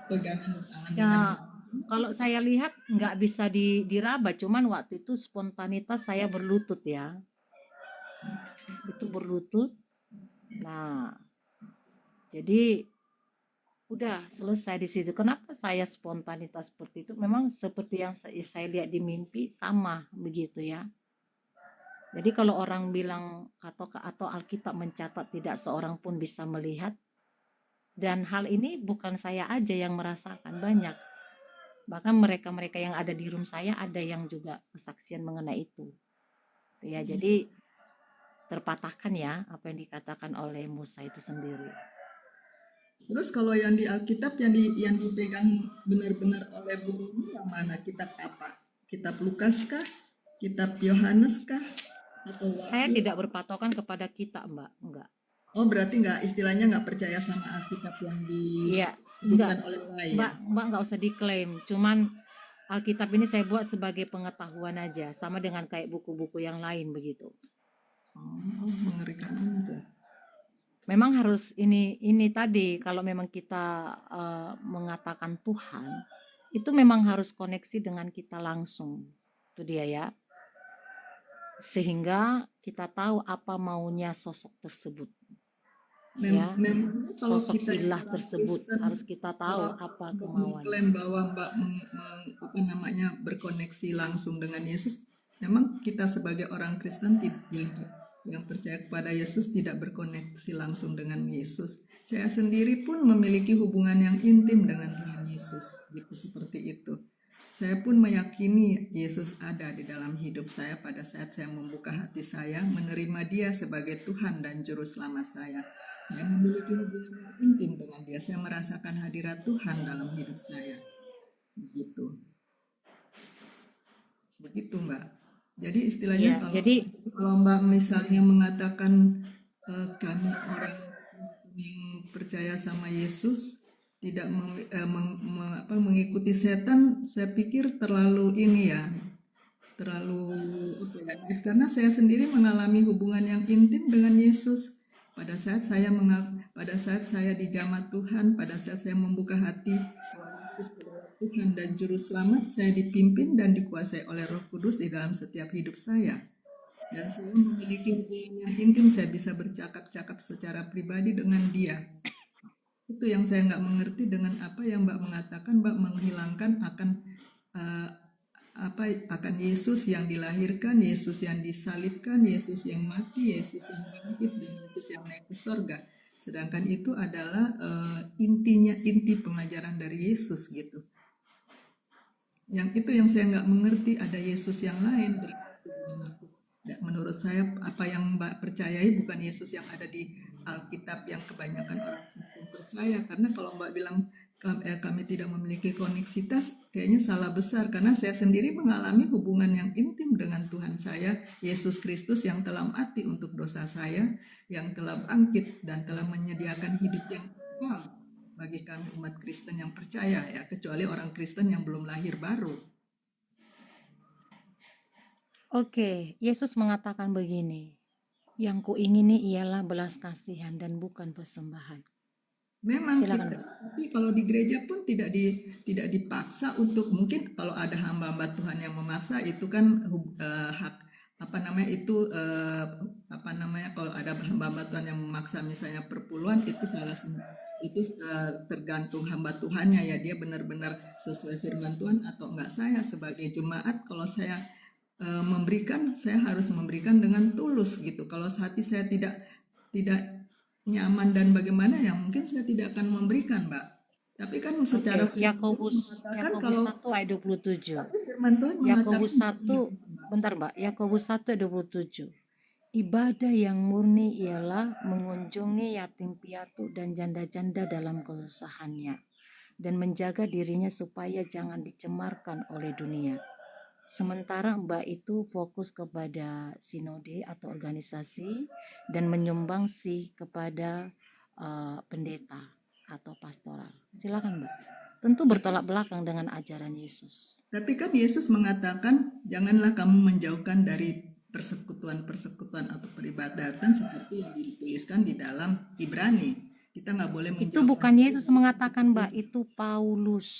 pegangan tangan dengan Ya, kalau saya lihat nggak bisa diraba, cuman waktu itu spontanitas saya berlutut ya. Itu berlutut. Nah, jadi udah selesai di situ. Kenapa saya spontanitas seperti itu? Memang seperti yang saya lihat di mimpi sama begitu ya. Jadi kalau orang bilang atau Alkitab mencatat tidak seorang pun bisa melihat, dan hal ini bukan saya aja yang merasakan, banyak. Bahkan mereka-mereka yang ada di room saya ada yang juga kesaksian mengenai itu. Ya, jadi terpatahkan ya apa yang dikatakan oleh Musa itu sendiri. Terus kalau yang di Alkitab yang dipegang benar-benar oleh guru ini yang mana? Kitab apa? Kitab Lukas kah? Kitab Yohanes kah? Atau Saya Wahyu? tidak berpatokan kepada kita, Mbak. Enggak. Oh, berarti istilahnya nggak percaya sama Alkitab yang Iya, enggak. disebutkan oleh Lai ya? Mbak nggak usah diklaim. Cuman Alkitab ini saya buat sebagai pengetahuan aja, sama dengan kayak buku-buku yang lain begitu. Oh, mengerikan amat. Memang harus ini tadi, kalau memang kita mengatakan Tuhan, itu memang harus koneksi dengan kita langsung. Itu dia ya. Sehingga kita tahu apa maunya sosok tersebut. Ya, Memangnya kalau sosok kita ilah orang tersebut Kristen, harus kita tahu kalau apa Mbak kemauannya. mengklaim bahwa Mbak berkoneksi langsung dengan Yesus, memang kita sebagai orang Kristen yang percaya kepada Yesus tidak berkoneksi langsung dengan Yesus. Saya sendiri pun memiliki hubungan yang intim dengan Tuhan Yesus, gitu seperti itu. Saya pun meyakini Yesus ada di dalam hidup saya pada saat saya membuka hati saya, menerima Dia sebagai Tuhan dan Juru Selamat saya. Saya memiliki hubungan yang intim dengan Dia. Saya merasakan hadirat Tuhan dalam hidup saya. Begitu. Begitu, Mbak. Jadi istilahnya Ya, jadi kalau Mbak misalnya mengatakan kami orang yang percaya sama Yesus tidak mengikuti setan, saya pikir terlalu terlalu karena saya sendiri mengalami hubungan yang intim dengan Yesus pada saat saya dijamah Tuhan, pada saat saya membuka hati Yesus adalah Tuhan dan Juru Selamat, saya dipimpin dan dikuasai oleh Roh Kudus di dalam setiap hidup saya. Dan saya memiliki hubungan yang intim, saya bisa bercakap-cakap secara pribadi dengan Dia. Itu yang saya nggak mengerti dengan apa yang Mbak mengatakan, Mbak menghilangkan akan Yesus yang dilahirkan, Yesus yang disalibkan, Yesus yang mati, Yesus yang bangkit, dan Yesus yang naik ke surga. Sedangkan itu adalah inti pengajaran dari Yesus gitu. Yang itu yang saya nggak mengerti, ada Yesus yang lain. Menurut saya apa yang Mbak percayai bukan Yesus yang ada di Alkitab yang kebanyakan orang percaya. Karena kalau Mbak bilang kami tidak memiliki koneksitas, kayaknya salah besar. Karena saya sendiri mengalami hubungan yang intim dengan Tuhan saya, Yesus Kristus yang telah mati untuk dosa saya, yang telah bangkit dan telah menyediakan hidup yang kekal bagi kami umat Kristen yang percaya ya, kecuali orang Kristen yang belum lahir baru. Oke, Yesus mengatakan begini, yang kuingini ialah belas kasihan dan bukan persembahan. Memang Silakan, Mbak. tapi kalau di gereja pun tidak dipaksa untuk, mungkin kalau ada hamba-hamba Tuhan yang memaksa itu kan hak kalau ada hamba-hamba Tuhan yang memaksa misalnya perpuluhan itu tergantung hamba Tuhannya ya, dia benar-benar sesuai firman Tuhan atau enggak. Saya sebagai jemaat kalau saya memberikan, saya harus memberikan dengan tulus gitu. Kalau hati saya tidak nyaman dan bagaimana ya mungkin saya tidak akan memberikan, Mbak. Tapi kan secara Yakobus 1 ayat 27. tapi firman Tuhan Yakobus mengatakan 1, bentar Mbak, Yakobus 1 ayat 27. Ibadah yang murni ialah mengunjungi yatim piatu dan janda-janda dalam kesusahannya dan menjaga dirinya supaya jangan dicemarkan oleh dunia. Sementara Mbak itu fokus kepada sinode atau organisasi dan menyumbangsi kepada pendeta atau pastoral. Silakan Mbak. Tentu bertolak belakang dengan ajaran Yesus. Tapi kan Yesus mengatakan, janganlah kamu menjauhkan dari persekutuan-persekutuan atau peribadatan seperti yang dituliskan di dalam Ibrani. Kita nggak boleh Itu menjauhkan. bukan Yesus mengatakan Mbak, itu Paulus.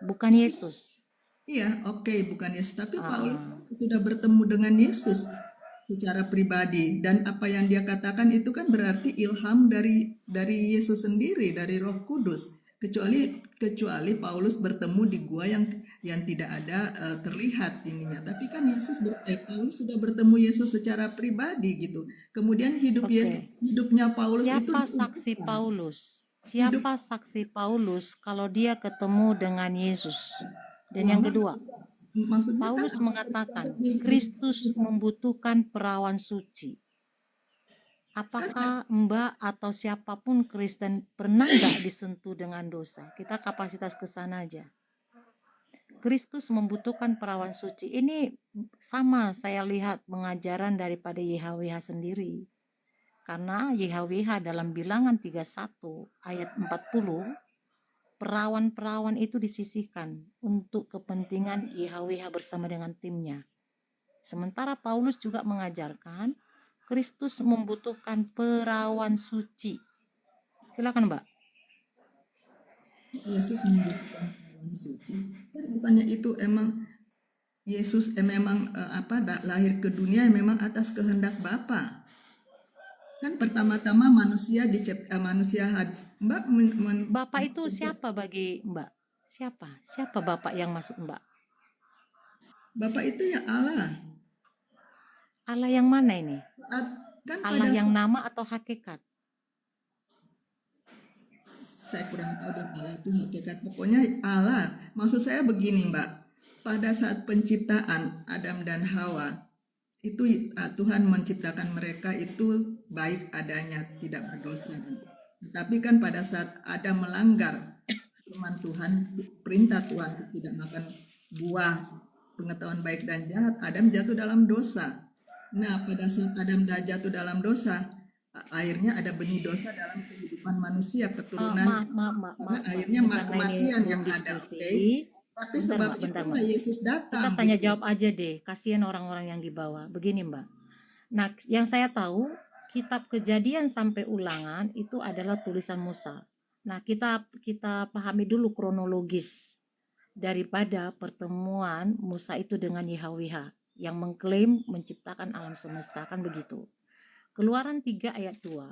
Bukan Yesus. Iya, oke, bukan Yesus. Tapi Paulus Ah, sudah bertemu dengan Yesus secara pribadi, dan apa yang dia katakan itu kan berarti ilham dari Yesus sendiri, dari Roh Kudus. Kecuali Paulus bertemu di gua yang tidak ada terlihat ininya. Tapi kan Paulus sudah bertemu Yesus secara pribadi gitu. Kemudian oke. hidupnya Paulus itu Siapa saksi Paulus? Siapa saksi Paulus kalau dia ketemu dengan Yesus? Dan yang kedua, maksudnya kan Paulus mengatakan Kristus membutuhkan perawan suci. Apakah Mbak atau siapapun Kristen pernah nggak disentuh dengan dosa? Kita kapasitas ke sana aja. Kristus membutuhkan perawan suci. Ini sama saya lihat pengajaran daripada YHWH sendiri. Karena YHWH dalam Bilangan 31 ayat 40, perawan-perawan itu disisihkan untuk kepentingan YHWH bersama dengan timnya. Sementara Paulus juga mengajarkan Kristus membutuhkan perawan suci. Silakan Mbak. Yesus membutuhkan perawan suci. Kan bukannya itu emang Yesus memang lahir ke dunia memang atas kehendak Bapa. Kan pertama-tama manusia Mbak Bapak itu siapa bagi Mbak? Siapa Bapak yang maksud Mbak? Bapak itu ya Allah. Allah yang mana ini? Kan Allah yang nama atau hakikat? saya kurang tahu dan Allah itu hakikat. Pokoknya Allah. Maksud saya begini Mbak. Pada saat penciptaan Adam dan Hawa, itu Tuhan menciptakan mereka itu baik adanya, tidak berdosa. Tetapi kan pada saat Adam melanggar firman Tuhan, perintah Tuhan tidak makan buah pengetahuan baik dan jahat, Adam jatuh dalam dosa. Nah, pada saat Adam jatuh dalam dosa, akhirnya ada benih dosa dalam kehidupan manusia, keturunan. Karena akhirnya kematian yang ada, oke? Tapi sebab itulah Yesus datang. Kita tanya jawab aja deh, kasihan orang-orang yang di bawah. Begini Mbak. Nah, yang saya tahu, kitab Kejadian sampai Ulangan itu adalah tulisan Musa. Nah, kita pahami dulu kronologis daripada pertemuan Musa itu dengan YHWH yang mengklaim menciptakan alam semesta, kan begitu. Keluaran 3 ayat 2.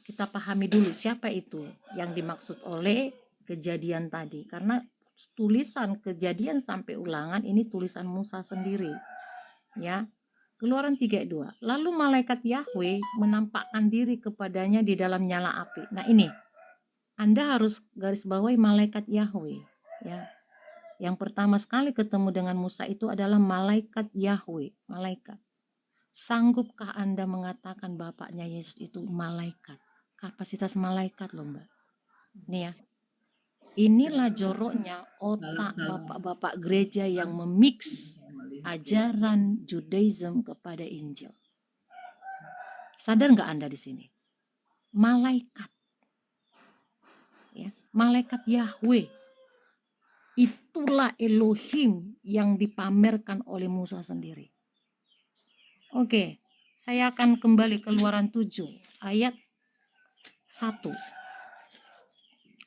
Kita pahami dulu siapa itu yang dimaksud oleh Kejadian tadi, karena tulisan Kejadian sampai Ulangan ini tulisan Musa sendiri, ya. Keluaran 3:2. Lalu malaikat Yahweh menampakkan diri kepadanya di dalam nyala api. Nah, ini Anda harus garis bawahi malaikat Yahweh, ya. Yang pertama sekali ketemu dengan Musa itu adalah malaikat Yahweh, malaikat. Sanggupkah Anda mengatakan bapaknya Yesus itu malaikat? Kapasitas malaikat loh Mbak. Nih ya. Inilah joroknya otak bapak-bapak gereja yang memix ajaran Judaism kepada Injil. Sadar nggak Anda di sini? Malaikat, ya, malaikat Yahweh, itulah Elohim yang dipamerkan oleh Musa sendiri. Oke, saya akan kembali ke Keluaran 7 ayat 1.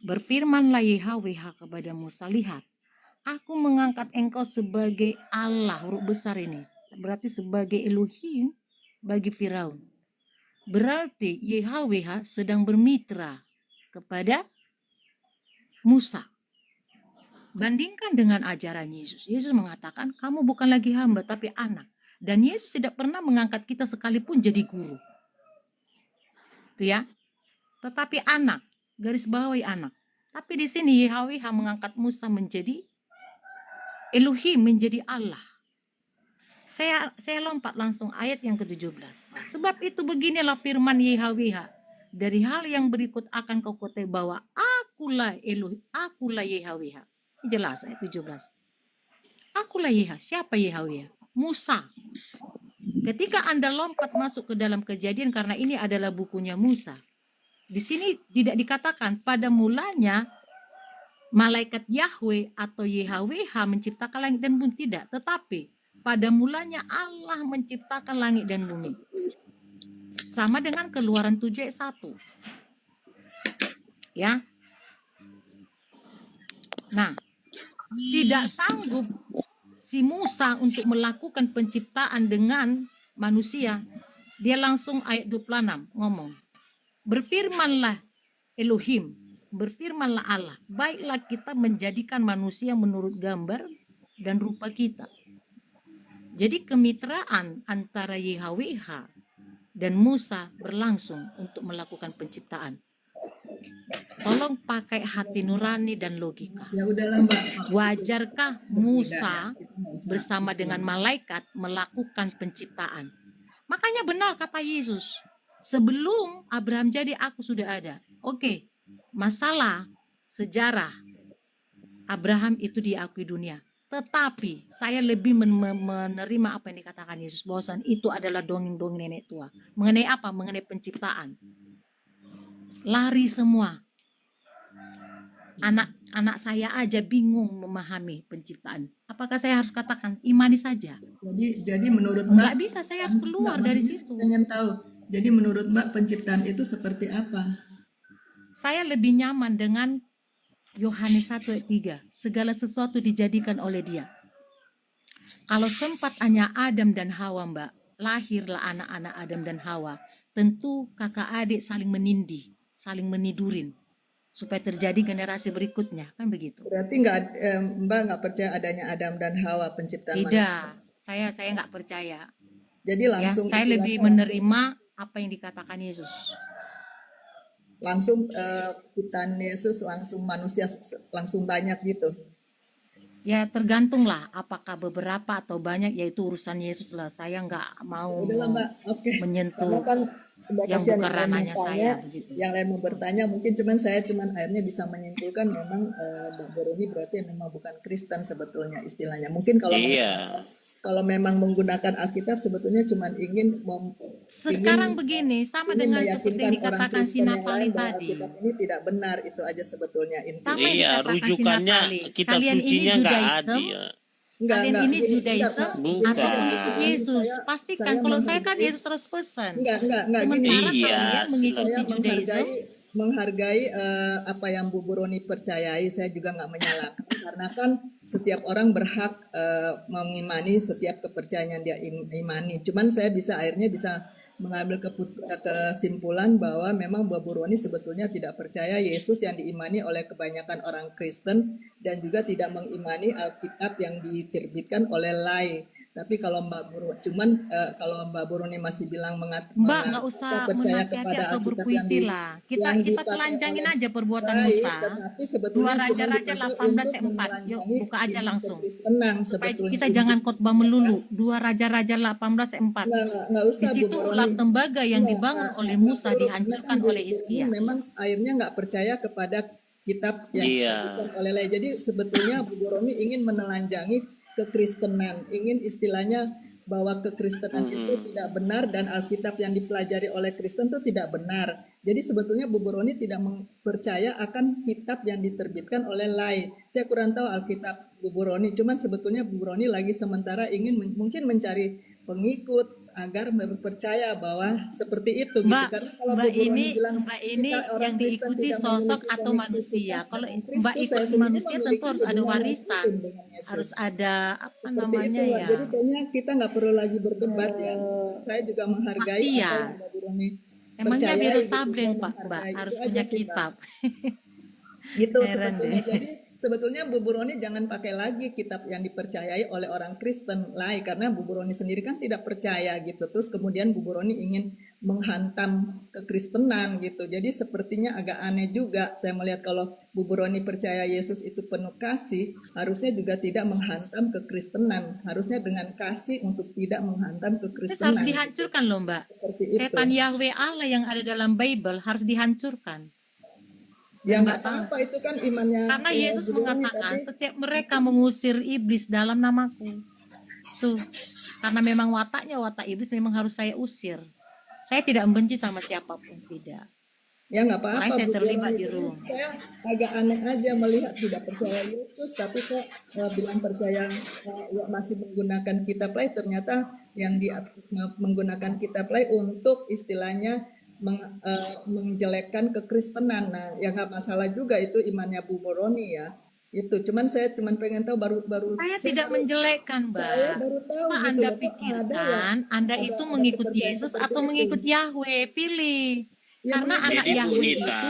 Berfirmanlah YHWH kepada Musa, lihat, aku mengangkat engkau sebagai Allah, huruf besar ini, berarti sebagai Elohim bagi Firaun. Berarti YHWH sedang bermitra kepada Musa. Bandingkan dengan ajaran Yesus. Yesus mengatakan, kamu bukan lagi hamba tapi anak. Dan Yesus tidak pernah mengangkat kita sekalipun jadi guru. Itu ya. Tetapi anak, garis bawahi anak. Tapi di sini YHWH mengangkat Musa menjadi Elohim, menjadi Allah. Saya lompat langsung ayat yang ke-17. Sebab itu beginilah firman YHWH. Dari hal yang berikut akan kau ketahui bahwa akulah Yahweh. Jelas ayat 17. Akulah Yahweh. Siapa Yahweh? Musa. Ketika Anda lompat masuk ke dalam Kejadian, karena ini adalah bukunya Musa, di sini tidak dikatakan pada mulanya malaikat Yahweh atau YHWH menciptakan langit dan bumi, tidak, tetapi pada mulanya Allah menciptakan langit dan bumi. Sama dengan Keluaran 7 ayat 1. Ya. Nah, tidak sanggup si Musa untuk melakukan penciptaan dengan manusia. Dia langsung ayat 26 ngomong, berfirmanlah Elohim, berfirmanlah Allah, baiklah kita menjadikan manusia menurut gambar dan rupa kita. Jadi kemitraan antara YHWH dan Musa berlangsung untuk melakukan penciptaan. Tolong pakai hati nurani dan logika. Ya udahlah Mbak. Wajarkah Musa Itu nggak usah. bersama dengan malaikat melakukan penciptaan? Makanya benar kata Yesus, sebelum Abraham jadi aku sudah ada. Oke, masalah sejarah Abraham itu diakui dunia. Tetapi saya lebih menerima apa yang dikatakan Yesus, bahwa itu adalah dongeng-dongeng nenek tua. Mengenai apa? Mengenai penciptaan. Lari semua. Anak saya aja bingung memahami penciptaan. Apakah saya harus katakan imani saja? Jadi menurut Mbak, Nggak bisa, saya harus keluar dari maksudnya situ. saya pengen tahu. Jadi menurut Mbak penciptaan itu seperti apa? Saya lebih nyaman dengan Yohanes 1 ayat 3. Segala sesuatu dijadikan oleh Dia. Kalau sempat hanya Adam dan Hawa, Mbak, lahirlah anak-anak Adam dan Hawa. Tentu kakak adik saling menindih, saling menidurin, supaya terjadi generasi berikutnya, kan begitu? Berarti Mbak nggak percaya adanya Adam dan Hawa penciptaan manusia. Tidak, saya nggak percaya. Jadi Ya, langsung saya lebih menerima apa yang dikatakan Yesus. Langsung ciptaan Yesus langsung manusia langsung banyak gitu. Ya tergantunglah apakah beberapa atau banyak, yaitu urusan Yesus lah. Saya nggak mau Udahlah Mbak, oke. menyentuh Karena kan udah yang kasihan bukan yang lain ranahnya mau saya, tanya, begitu. yang lain mau bertanya mungkin saya akhirnya bisa menyimpulkan memang Mbak Boroni berarti memang bukan Kristen sebetulnya istilahnya. Mungkin kalau memang menggunakan Alkitab sebetulnya cuma ingin Sekarang begini, sama dengan seperti yang meyakinkan orang dikatakan Kristen yang Sinatali lain bahwa tadi. Alkitab ini tidak benar, itu aja sebetulnya intinya. Sama yang Iya, dikatakan rujukannya Sinatali. kitab Kalian ini sucinya nggak Judaism, ada. Ya. kalian ini Gini, Judaism Mbak. Bukan. atau Gini, mengikut Mbak. Yesus. Saya Pastikan kalau saya kan menghargai- Yesus 100%. Enggak Sementara gini. Iya, kalian mengikuti Saya Judaism. menghargai apa yang Bu Boroni percayai. Saya juga nggak menyalahkan karena kan setiap orang berhak mengimani setiap kepercayaan yang dia imani. Cuman saya akhirnya bisa mengambil kesimpulan bahwa memang Bu Boroni sebetulnya tidak percaya Yesus yang diimani oleh kebanyakan orang Kristen dan juga tidak mengimani Alkitab yang diterbitkan oleh Lai. Tapi kalau kalau Mbak Boroni masih bilang Mbak nggak usah percaya menasihati kepada atau Alkitab berpuisi lah. Kita dipakai telanjangin oleh aja perbuatan Lai, Musa. tetapi 2 sebetulnya cuma Raja-Raja dipakai 18 untuk ayat 4. Yuk menelanjangi buka aja iman langsung. kekristenan Supaya sebetulnya. kita jangan khotbah melulu. 2 Raja-Raja 18 ayat 4. Nggak Di usah Bu situ Boroni. ular tembaga yang Nggak, dibangun nggak, oleh nggak Musa perlu. dihancurkan Karena kan oleh Bu Hizkia. Boroni memang akhirnya nggak percaya kepada kitab yang Iya. diterbitkan oleh Lai. Jadi sebetulnya Bu Boroni ingin menelanjangi kekristenan, ingin istilahnya bahwa kekristenan itu tidak benar dan Alkitab yang dipelajari oleh Kristen itu tidak benar. Jadi sebetulnya Bu Boroni tidak percaya akan kitab yang diterbitkan oleh Lai. Saya kurang tahu Alkitab Bu Boroni, cuman sebetulnya Bu Boroni lagi sementara ingin mungkin mencari pengikut agar percaya bahwa seperti itu gitu. Karena kalau Bu Boroni bilang Mbak ini kita orang yang Kristen diikuti tidak sosok memiliki atau manusia. konektivitas Kalau dengan Mbak Kristus, ikut saya sendiri manusia tentu memiliki harus ada hubungan yang warisan. intim dengan Yesus. Harus ada apa Seperti namanya itu, Mbak. ya. Jadi kayaknya kita nggak perlu lagi berdebat ya. Saya juga menghargai Pasti apa ya. yang Mbak Boroni Emangnya percayai biro gitu. sableng Saya Pak, Mbak menghargai. harus Itu punya aja sih, Mbak. kitab. Gitu Heran sebetulnya. deh. Jadi sebetulnya Bu Boroni jangan pakai lagi kitab yang dipercayai oleh orang Kristen Lai, karena Bu Boroni sendiri kan tidak percaya gitu. Terus kemudian Bu Boroni ingin menghantam kekristenan gitu. Jadi sepertinya agak aneh juga saya melihat kalau Bu Boroni percaya Yesus itu penuh kasih, harusnya juga tidak menghantam kekristenan. Harusnya dengan kasih untuk tidak menghantam Terus kekristenan. harus dihancurkan loh Mbak. Seperti itu. Setan Yahweh Allah yang ada dalam Bible harus dihancurkan. Ya dan nggak nggak tahu. apa-apa, itu kan imannya Karena Yesus Bu Roni, mengatakan tapi setiap mereka mengusir iblis dalam namaku. Tuh, karena memang watak iblis memang harus saya usir. Saya tidak membenci sama siapapun, tidak. ya nggak Makanya apa-apa saya Bu terlibat Roni. di Cuma room. saya agak aneh aja melihat tidak percaya Yesus, tapi kok bilang percaya ya masih menggunakan kitab lain. Ternyata yang menggunakan kitab lain untuk istilahnya menjelekkan kekristenan. Nah, ya nggak masalah juga itu imannya Bu Roni ya. Itu, saya cuman pengen tahu Saya saya tidak menjelekkan, saya Mbak. baru tahu Cuma gitu Anda loh, kok ada ya pikirkan Anda ada itu ada mengikut kepercayaan Yesus seperti atau itu. mengikut Yahweh? Pilih. Ya Karena mengikut anak Jadi Bu Yahweh Nita, itu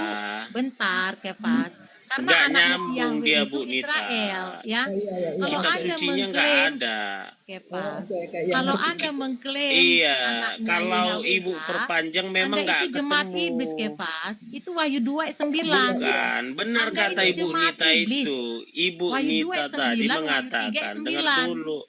bentar, Kefas. Karena nggak anaknya si nyambung Yahweh dia itu Bu Nita. Israel, ya. Oh iya iya Kalau Kitab oke. Anda sucinya nggak mengklaim, ada. Oh Kefas, oke oke ya kalau ngerti. Anda mengklaim Iya, anaknya kalau Ibu YHWH, perpanjang Anda memang itu nggak jemaat ketemu. iblis, Kefas. Itu Wahyu 2:9. Bukan, benar Anda kata itu Ibu jemaat Nita iblis. itu. Ibu Wahyu Nita tadi 2:9, Wahyu mengatakan, dengar 3:9. dulu.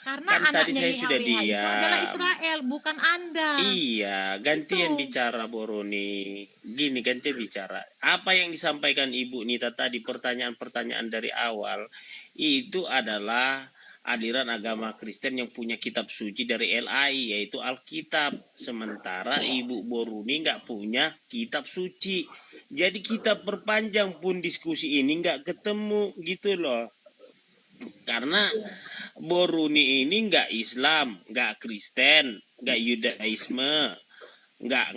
Karena Kan tadi anaknya saya sudah YHWH itu adalah diam. Israel, bukan Anda. Iya, gantian Itu. bicara Boroni. Gini, gantian bicara. Apa yang disampaikan Ibu Nita tadi, pertanyaan-pertanyaan dari awal, itu adalah aliran agama Kristen yang punya kitab suci dari LAI, yaitu Alkitab. Sementara Ibu Boroni nggak punya kitab suci. Jadi kita perpanjang pun diskusi ini nggak ketemu gitu loh. Karena Boruni ini nggak Islam, nggak Kristen, nggak Yudaisme, nggak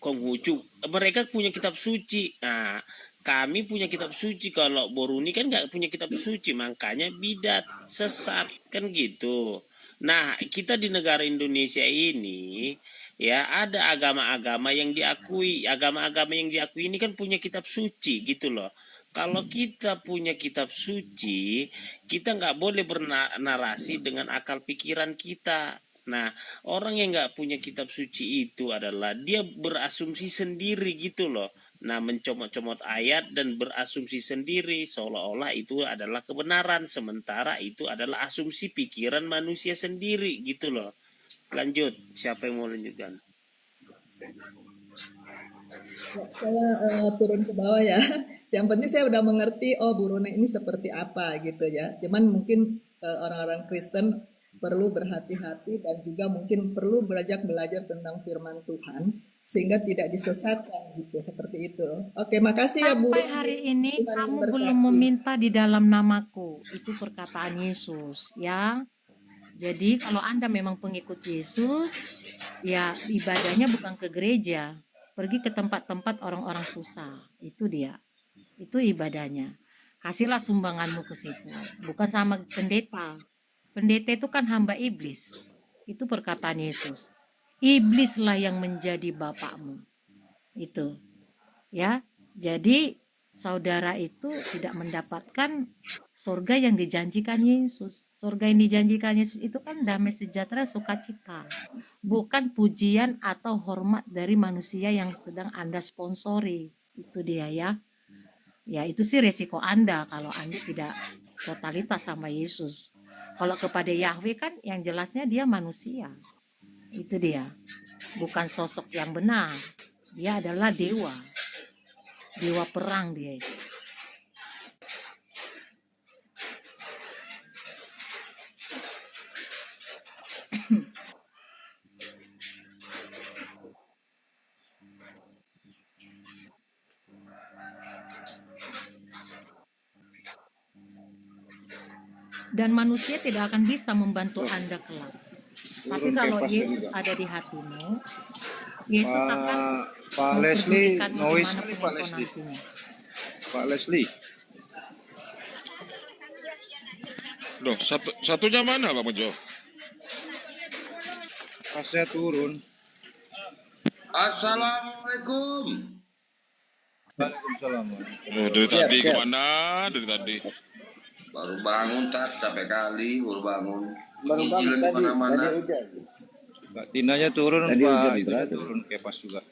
Konghucu. Mereka punya kitab suci. Nah, kami punya kitab suci. Kalau Boruni kan nggak punya kitab suci, makanya bidat, sesat kan gitu. Nah, kita di negara Indonesia ini ya ada agama-agama yang diakui. Agama-agama yang diakui ini kan punya kitab suci gitu loh. Kalau kita punya kitab suci, kita nggak boleh bernarasi dengan akal pikiran kita. Nah, orang yang nggak punya kitab suci itu adalah dia berasumsi sendiri gitu loh. Nah, mencomot-comot ayat dan berasumsi sendiri seolah-olah itu adalah kebenaran, sementara itu adalah asumsi pikiran manusia sendiri gitu loh. Lanjut, siapa yang mau lanjutkan? Ya, saya turun ke bawah ya. Yang penting saya udah mengerti oh Bu Roni ini seperti apa gitu ya. Cuman mungkin orang-orang Kristen perlu berhati-hati dan juga mungkin perlu belajar tentang firman Tuhan sehingga tidak disesatkan gitu seperti itu. Oke, makasih ya Bu Sampai Roni. hari ini Tuhan kamu memberkati. belum meminta di dalam namaku. Itu perkataan Yesus, ya. Jadi kalau Anda memang pengikut Yesus, ya ibadahnya bukan ke gereja, pergi ke tempat-tempat orang-orang susah. Itu dia. Itu ibadahnya. Kasihlah sumbanganmu ke situ, bukan sama pendeta. Pendeta itu kan hamba iblis. Itu perkataan Yesus. Iblislah yang menjadi bapakmu. Itu. Ya. Jadi saudara itu tidak mendapatkan surga yang dijanjikan Yesus. Surga yang dijanjikan Yesus itu kan damai sejahtera, sukacita. Bukan pujian atau hormat dari manusia yang sedang Anda sponsori. Itu dia ya. Ya itu sih resiko Anda kalau Anda tidak totalitas sama Yesus. Kalau kepada Yahweh kan yang jelasnya dia manusia. Itu dia. Bukan sosok yang benar. Dia adalah dewa. Dewa perang dia itu. Dan manusia tidak akan bisa membantu Anda kelak. Tapi kalau Yesus ada di hatimu, Yesus akan Pak Leslie, memperdulikan noise bagaimana kali Pak pun Leslie. nantinya. Pak Leslie. Loh, satunya mana Pak Mojo? Pas saya turun. Assalamualaikum. Waalaikumsalam. Oh, dari tadi kemana? Dari tadi. Baru bangun tat, capek kali baru bangun. Baru bangun Gigilan tadi kemana-mana. hujan. Kak Tinanya turun Tadi Pak, hujan itu berarti. turun kayak pas juga.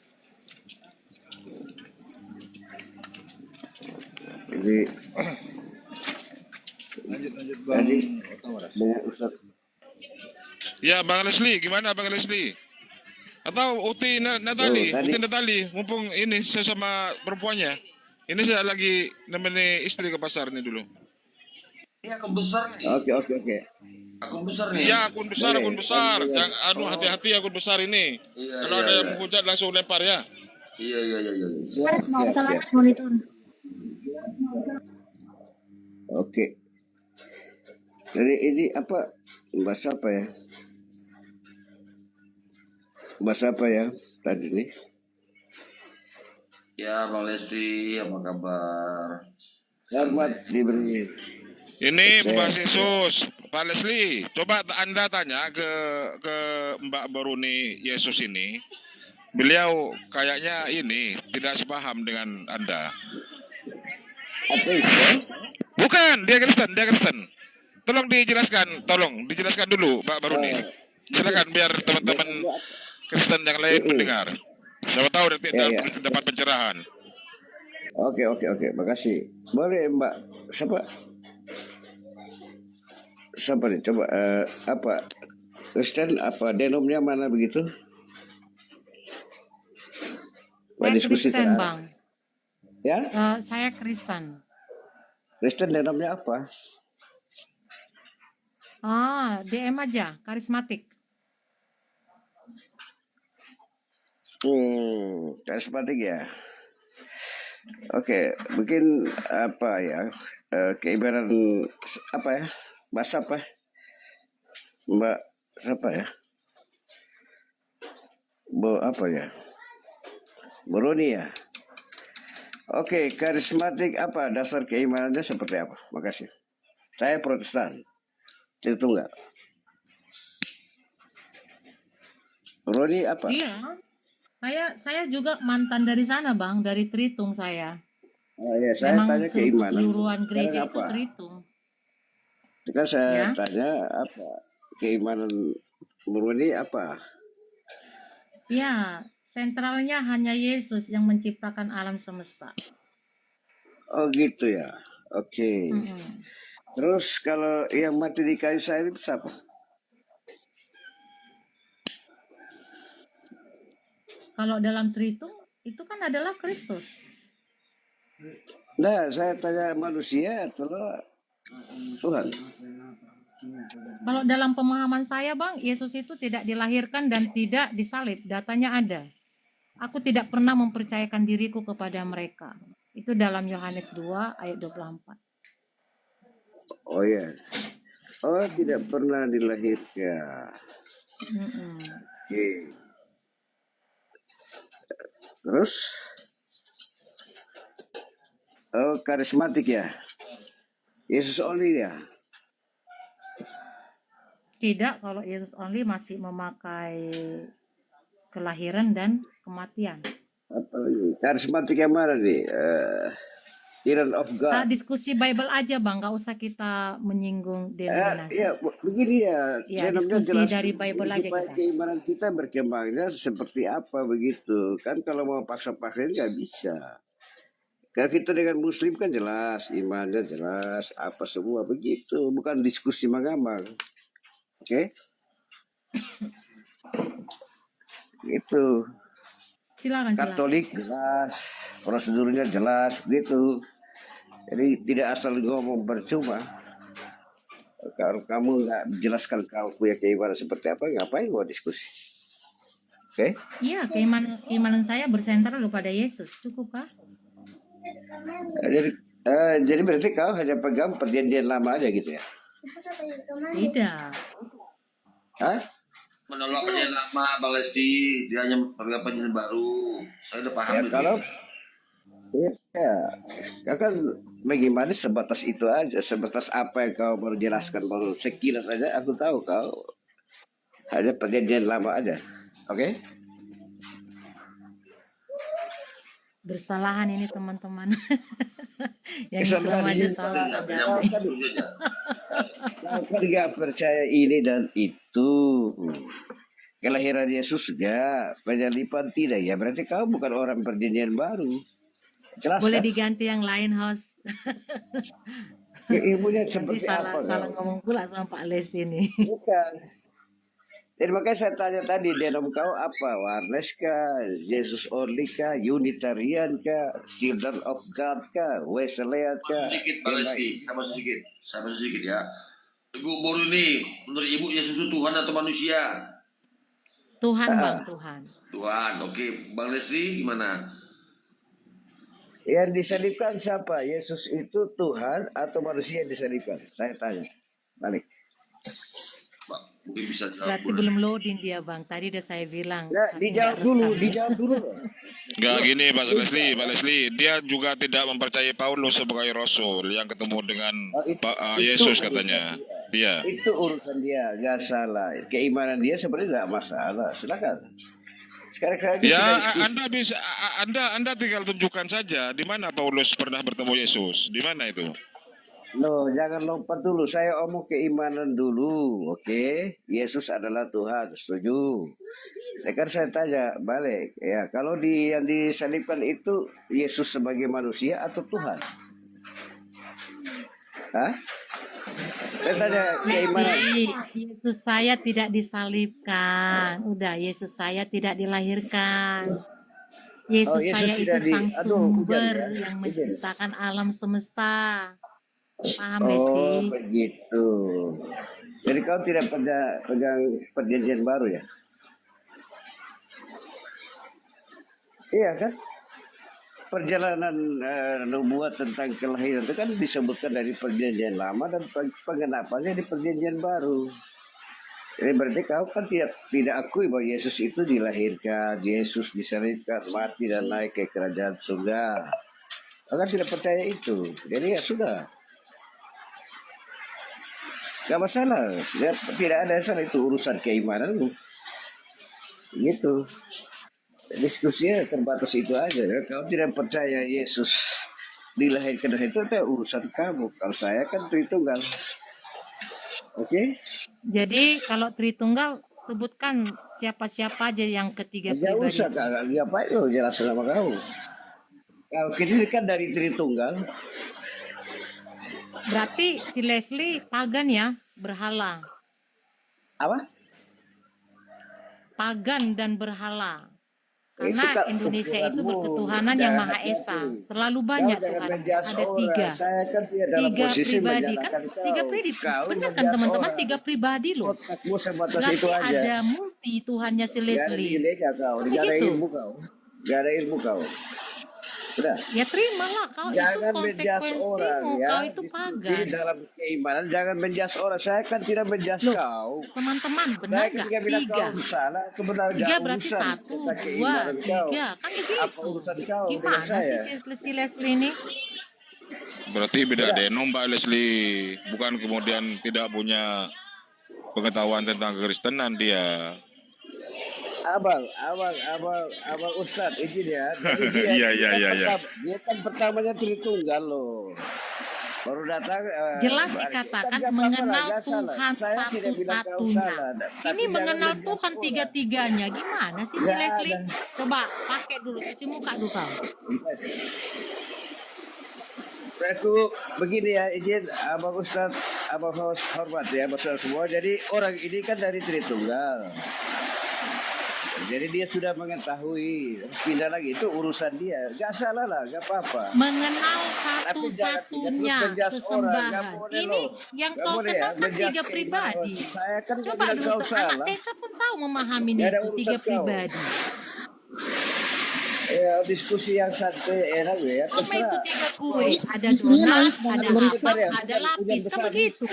Jadi Lanjut Bang. tadi Otawaras. dengan Ustaz Ya, Bang Leslie, gimana Bang Leslie? Atau Uti Natali, tadi. Uti Natali, mumpung ini sesama perempuannya. Ini saya lagi nemenin istri ke pasar nih dulu. Ini akun besar nih. Oke. Akun besar nih. Ya, akun besar, Boleh. akun besar. Boleh. Yang hati-hati akun besar ini. Iya, Kalau iya, ada yang iya. menghujat langsung lempar ya. Iya. Siap. Monitor. Oke. Jadi ini apa? Bahasa apa ya? Bahasa apa ya tadi nih? Ya, Bang Lesti, apa kabar? Selamat diberi. Ini Sukses. membahas Yesus. Pak Leslie, coba Anda tanya ke Mbak Baruni Yesus ini. Beliau kayaknya ini tidak sepaham dengan Anda. Ateis ya? Bukan, dia Kristen. Tolong dijelaskan dulu Mbak Baruni. Silakan biar teman-teman Kristen yang lain mendengar. Siapa tahu nanti Ya. dapat pencerahan. Oke. Makasih. Boleh Mbak. Siapa nih? Coba apa? Kristen apa? Denomnya mana begitu? Pak Saya diskusi Kristen, terarah. Bang. Ya? Saya Kristen. Kristen denomnya apa? DM aja, karismatik. Karismatik ya. Oke, mungkin apa ya? Keibaran apa ya? Bahasa apa? Mbak siapa ya? Apa ya? Baruni ya. Oke, karismatik apa? Dasar keimanannya seperti apa? Makasih. Saya Protestan. Itu enggak. Baruni apa? Iya. Saya juga mantan dari sana, Bang, dari Tritung saya. Oh ya, saya Memang tanya keimanan. keseluruhan Sekarang gereja itu apa? Tritung. Itu kan saya Ya. tanya apa? Keimanan Baruni apa? Ya, sentralnya hanya Yesus yang menciptakan alam semesta. Oh gitu ya. Oke. Mm-mm. Terus kalau yang mati di kayu salib siapa? Kalau dalam Tritung itu kan adalah Kristus. Nah, saya tanya manusia atau Tuhan? Kalau dalam pemahaman saya, Bang, Yesus itu tidak dilahirkan dan tidak disalib. Datanya ada. Aku tidak pernah mempercayakan diriku kepada mereka. Itu dalam Yohanes 2 ayat 24. Oh ya. Oh, tidak pernah dilahirkan. Mm-mm. Oke. Terus? Oh, karismatik ya. Yesus only ya. Tidak, kalau Yesus only masih memakai kelahiran dan kematian. Apalagi karismatik yang mana nih? Iron of God. Diskusi Bible aja, Bang, nggak usah kita menyinggung denominasi. Ya, begini ya. Ya, Channelnya diskusi jelas dari Bible aja supaya kita. keimanan kita berkembangnya seperti apa begitu. Kan kalau mau paksa-paksain nggak bisa. Kalau kita dengan Muslim kan jelas, imannya jelas, apa semua begitu. Bukan diskusi manggamang. Oke? Gitu. Silakan. Katolik jelas, prosedurnya jelas gitu. Jadi tidak asal ngomong percuma. Kalau kamu nggak jelaskan kau punya keimanan seperti apa, ngapain gua diskusi? Oke? Iya, keimanan saya bersentral kepada Yesus. Cukup, Kak? Jadi berarti kau hanya pegang perjanjian lama aja gitu ya? Tidak. Hah? Menolak perjanjian lama, Bang Lesti. Dia hanya pegang perjanjian baru. Saya udah paham Ya itu. kalau ya kan bagaimana sebatas itu aja, sebatas apa yang kau baru jelaskan baru sekilas aja aku tahu kau hanya perjanjian lama aja, oke? Bersalahan ini teman-teman. Yang Kesalahan sama ini, aja salah. Kau kan nggak percaya ini dan itu, kelahiran Yesus juga, penyalipan tidak, ya berarti kau bukan orang perjanjian baru. Jelas Boleh kan? diganti yang lain, host. Ya, ilmunya Nanti seperti apa salah kau? ngomong pula sama Pak Les ini. Bukan. Jadi makanya saya tanya tadi, denom kau apa? Warnes kah? Jesus only kah? Unitarian kah? Children of God kah? Wesleyan kah? Sedikit Bang Lesti, sama sedikit ya. Ibu Boru ini, menurut Ibu Yesus itu Tuhan atau manusia? Tuhan Bang, Tuhan. Tuhan, oke. Bang Lesti gimana? Yang disalibkan siapa? Yesus itu Tuhan atau manusia yang disalibkan? Saya tanya. Balik. Pak, mungkin bisa jawab. Berarti belum loading dia Bang. Tadi udah saya bilang. Ya, dijawab dulu. Enggak gini Pak Leslie, dia juga tidak mempercayai Paulus sebagai rasul yang ketemu dengan Yesus katanya. Iya. Itu urusan dia, nggak salah. Keimanan dia sebenarnya nggak masalah. Silakan. Sekarang Ya, kita diskusi. Anda tinggal tunjukkan saja di mana Paulus pernah bertemu Yesus. Di mana itu? Loh, jangan lompat dulu. Saya omong keimanan dulu, oke? Yesus adalah Tuhan, setuju. Sekarang saya tanya balik, ya kalau yang disalibkan itu Yesus sebagai manusia atau Tuhan? Hah? Saya tanya keimanan. Yesus saya tidak disalibkan. Udah, Yesus saya tidak dilahirkan. Yesus Yesus saya itu sang sumber hujan ya. yang menciptakan alam semesta. Paham Oh, Lesti? begitu. Jadi kau tidak pegang perjanjian baru ya? Iya kan? Perjalanan nubuat tentang kelahiran itu kan disebutkan dari perjanjian lama dan pengenapannya di perjanjian baru. Jadi berarti kau kan tidak akui bahwa Yesus itu dilahirkan, Yesus disalibkan, mati dan naik ke kerajaan surga. Kau kan tidak percaya itu. Jadi ya sudah. Gak masalah, tidak ada yang salah, itu urusan keimananmu. Gitu. Diskusinya terbatas itu aja. Kalau tidak percaya Yesus dilahirkan itu urusan kamu. Kalau saya kan Tritunggal. Oke? Jadi kalau Tritunggal sebutkan siapa-siapa aja yang ketiga Gak pribadi. usah, Kak. Ngapain lo jelas sama kamu? Kalau kita kan dari Tritunggal. Berarti si Leslie pagan ya, berhala. Apa? Pagan dan berhala. Karena Itu kan Indonesia itu ukuranmu. berketuhanan yang Maha Esa. Terlalu banyak Kau jangan Tuhan. menjudge Ada orang. 3. Saya kan tidak dalam 3 posisi pribadi kan? menyalahkan 3 kau. pribadi. Kau Benar kan menjudge teman-teman? orang. 3 pribadi loh. Otakmu sebatas Berarti itu aja. ada multi Tuhannya si Gak ada Leslie. nilainya kau. Kan Gak ada begitu? ilmu kau. Gak ada ilmu kau. Udah. Ya terimalah kau Jangan itu menjudge orang konsekuensimu. ya. Kau itu pagan. Jadi dalam keimanan jangan menjudge orang. Saya kan tidak menjudge Loh, kau. teman-teman, benar Saya kan nggak? gak bilang 3. kau salah. Sebenarnya 3 gak berarti urusan 1, tentang 2, keimanan kau. 3. Kan begitu. Apa urusan kau dengan Gimana saya? sih si Leslie ini? Berarti beda denom Mbak Leslie. Bukan kemudian tidak punya pengetahuan tentang kekristenan dia. Abang Ustadz izin ya. Jadi dia kan pertamanya Tritunggal loh. Baru datang. Jelas kan dikatakan gak apa-apa lah, mengenal gak salah. Tuhan Saya tidak bilang kau satu-satunya. salah. Tapi Ini jangan mengenal menjudge Tuhan orang. 3-3-nya. Gimana sih si Gak Leslie? ada. Coba pakai dulu, cuci muka dulu kau. Aku begini ya, izin Abang Ustadz, Abang hormat ya, Bapak semua. Jadi orang ini kan dari Tritunggal. Jadi dia sudah mengetahui, pindah lagi itu urusan dia. Gak salah lah, gak apa-apa. Mengenal Tapi jangan satu-satunya menjudge orang, gak sesembahan. boleh Ini loh. yang Gak kau boleh kenal ya, kan menjudge 3 pribadi. keimanan. Saya kan gak Coba bilang dulu, kau anak salah. TK pun tahu memahami Gak ada itu urusan 3 kau. pribadi. Ya, diskusi yang santai enak ya, Sama itu terserah. 3 kue, ada Isinya donat, Lois ada banget berisik. Bentar asam, ya, ada hujan lapis, kan besar nih. begitu.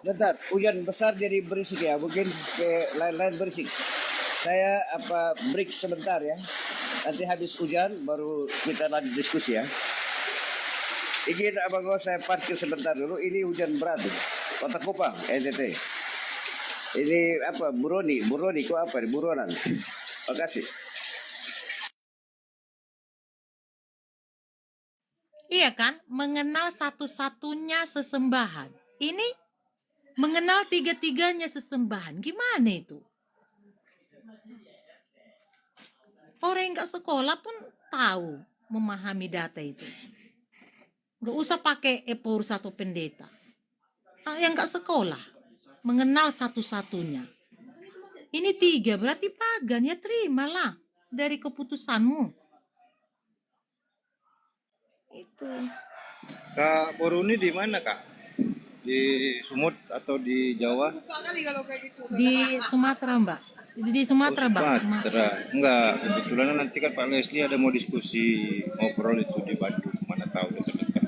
Bentar, hujan besar jadi berisik ya, mungkin ke lain-lain berisik. Saya break sebentar ya. Nanti habis hujan baru kita lanjut diskusi ya. Izin abang saya parkir sebentar dulu. Ini hujan berat nih. Kota Kupang, NTT. Ini Buroni kok apa? Buronan. Makasih. Iya kan? Mengenal satu-satunya sesembahan. Ini mengenal 3-3-nya sesembahan. Gimana itu? Orang yang gak sekolah pun tahu memahami data itu. Gak usah pakai epor satu pendeta. Yang gak sekolah mengenal satu-satunya. Ini 3 berarti pagan, ya terimalah dari keputusanmu. Itu. Kak Boruni di mana Kak? Di Sumut atau di Jawa? Di Sumatera, Mbak. Di Sumatera, Bang. Sumatera. Enggak, kebetulan nanti kan Pak Leslie ada mau diskusi ngobrol itu di Bandung, mana tahu dekat-dekat.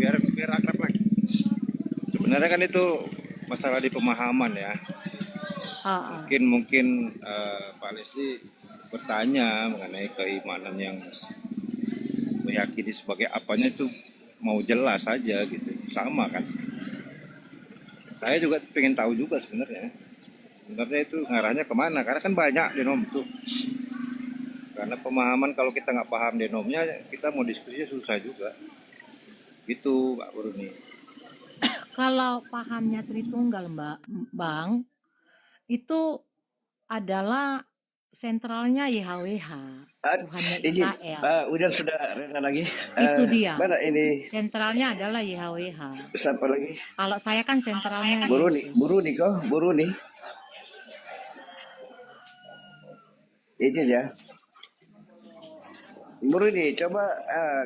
Biar akrab lagi. Sebenarnya kan itu masalah di pemahaman ya. Mungkin Pak Leslie bertanya mengenai keimanan yang meyakini sebagai apanya itu mau jelas aja gitu, sama kan. Saya juga pengen tahu juga sebenarnya itu ngarahnya kemana, karena kan banyak denom itu. Karena pemahaman kalau kita nggak paham denomnya, kita mau diskusi susah juga gitu Pak Buruni. Kalau pahamnya Tritunggal, Bang, itu adalah sentralnya YHWH, Tuhannya Israel. Udah sudah reda lagi. Itu dia. Mana ini? Sentralnya adalah YHWH. Siapa lagi? Kalau saya kan sentralnya Buruni kok, Buruni. Itu ya. Buruni, coba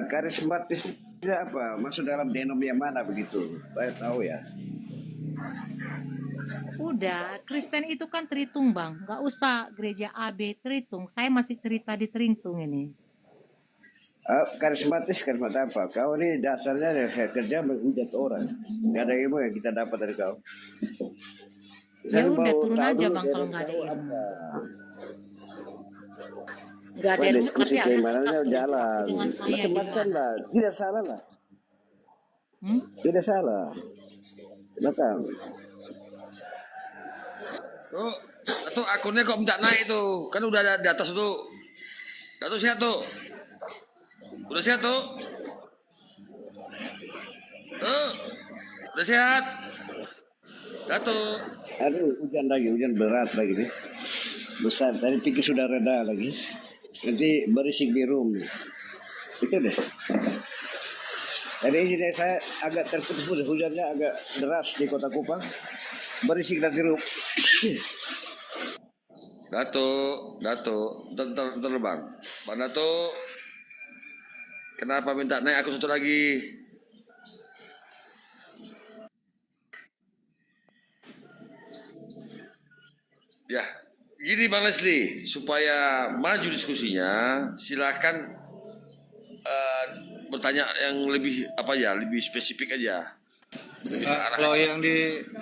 karismatis itu apa? Masuk dalam denom yang mana begitu? Saya tahu ya. Udah, Kristen itu kan Tritung, Bang. Nggak usah gereja AB Tritung. Saya masih cerita di Tritung ini. Karismatis apa? Kau ini dasarnya kerja menghujat orang. Gak ada ilmu yang kita dapat dari kau. Ya udah, turun aja Bang kalau nggak ada ilmu. Nggak ada ilmu, diskusi tapi keimanannya jalan. Macam-macam lah. Tidak salah lah. Tidak salah. Bahkan Tuh, itu akunnya kok minta naik tuh. Kan udah ada di atas tuh. Datuk sehat tuh. Udah sehat tuh. Tuh. Udah sehat. Datuk. aduh, hujan berat lagi nih. Besar, tadi pikir sudah reda lagi. Nanti berisik di room. Itu deh. Jadi ini saya agak terputus, hujannya agak deras di Kota Kupang. Berisik dari room. Datuk, bentar bang. Bang Datuk, kenapa minta naik aku satu lagi? Ya, gini Bang Leslie, supaya maju diskusinya, silakan bertanya yang lebih lebih spesifik aja. Kalau yang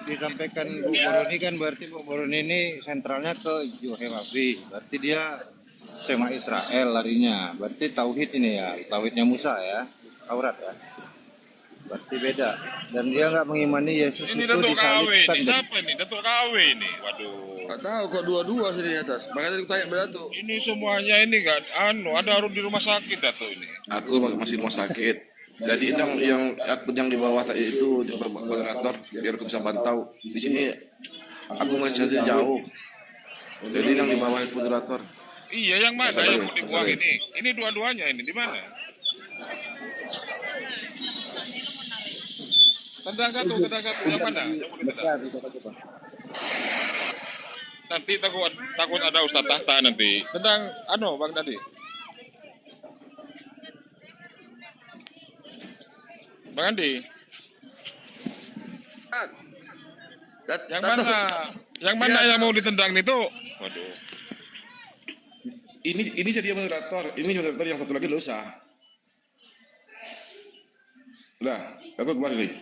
disampaikan Bu Boroni kan berarti Bu Boroni ini sentralnya ke Yohewafi, berarti dia Sema Israel larinya, berarti tauhid ini ya, tauhidnya Musa ya, Taurat ya, berarti beda. Dan dia nggak mengimani Yesus Ini itu Datuk KW disalibkan. ini, siapa ini? Datuk KW ini, waduh. Gak tahu kok dua-dua sini di atas. Makanya tadi aku tanya pada Datuk. Ini semuanya ini nggak, ada di rumah sakit Datuk ini. Aku masih rumah sakit. Jadi yang di bawah tadi itu moderator biar aku bisa pantau. Di sini aku masih jauh. Jadi yang di bawah itu moderator. Iya, yang mana yang mau dibuang ini? Ini dua-duanya ini di mana? Tendang satu yang mana? Besar di Kota Kupang. Nanti takut ada Ustadz Tahta nanti. Tendang Bang tadi. Bang Andi. Yang mana yang mau ditendang itu? Waduh. Ini jadi moderator. Ini moderator yang satu lagi dosa. Udah, aku kembali nih.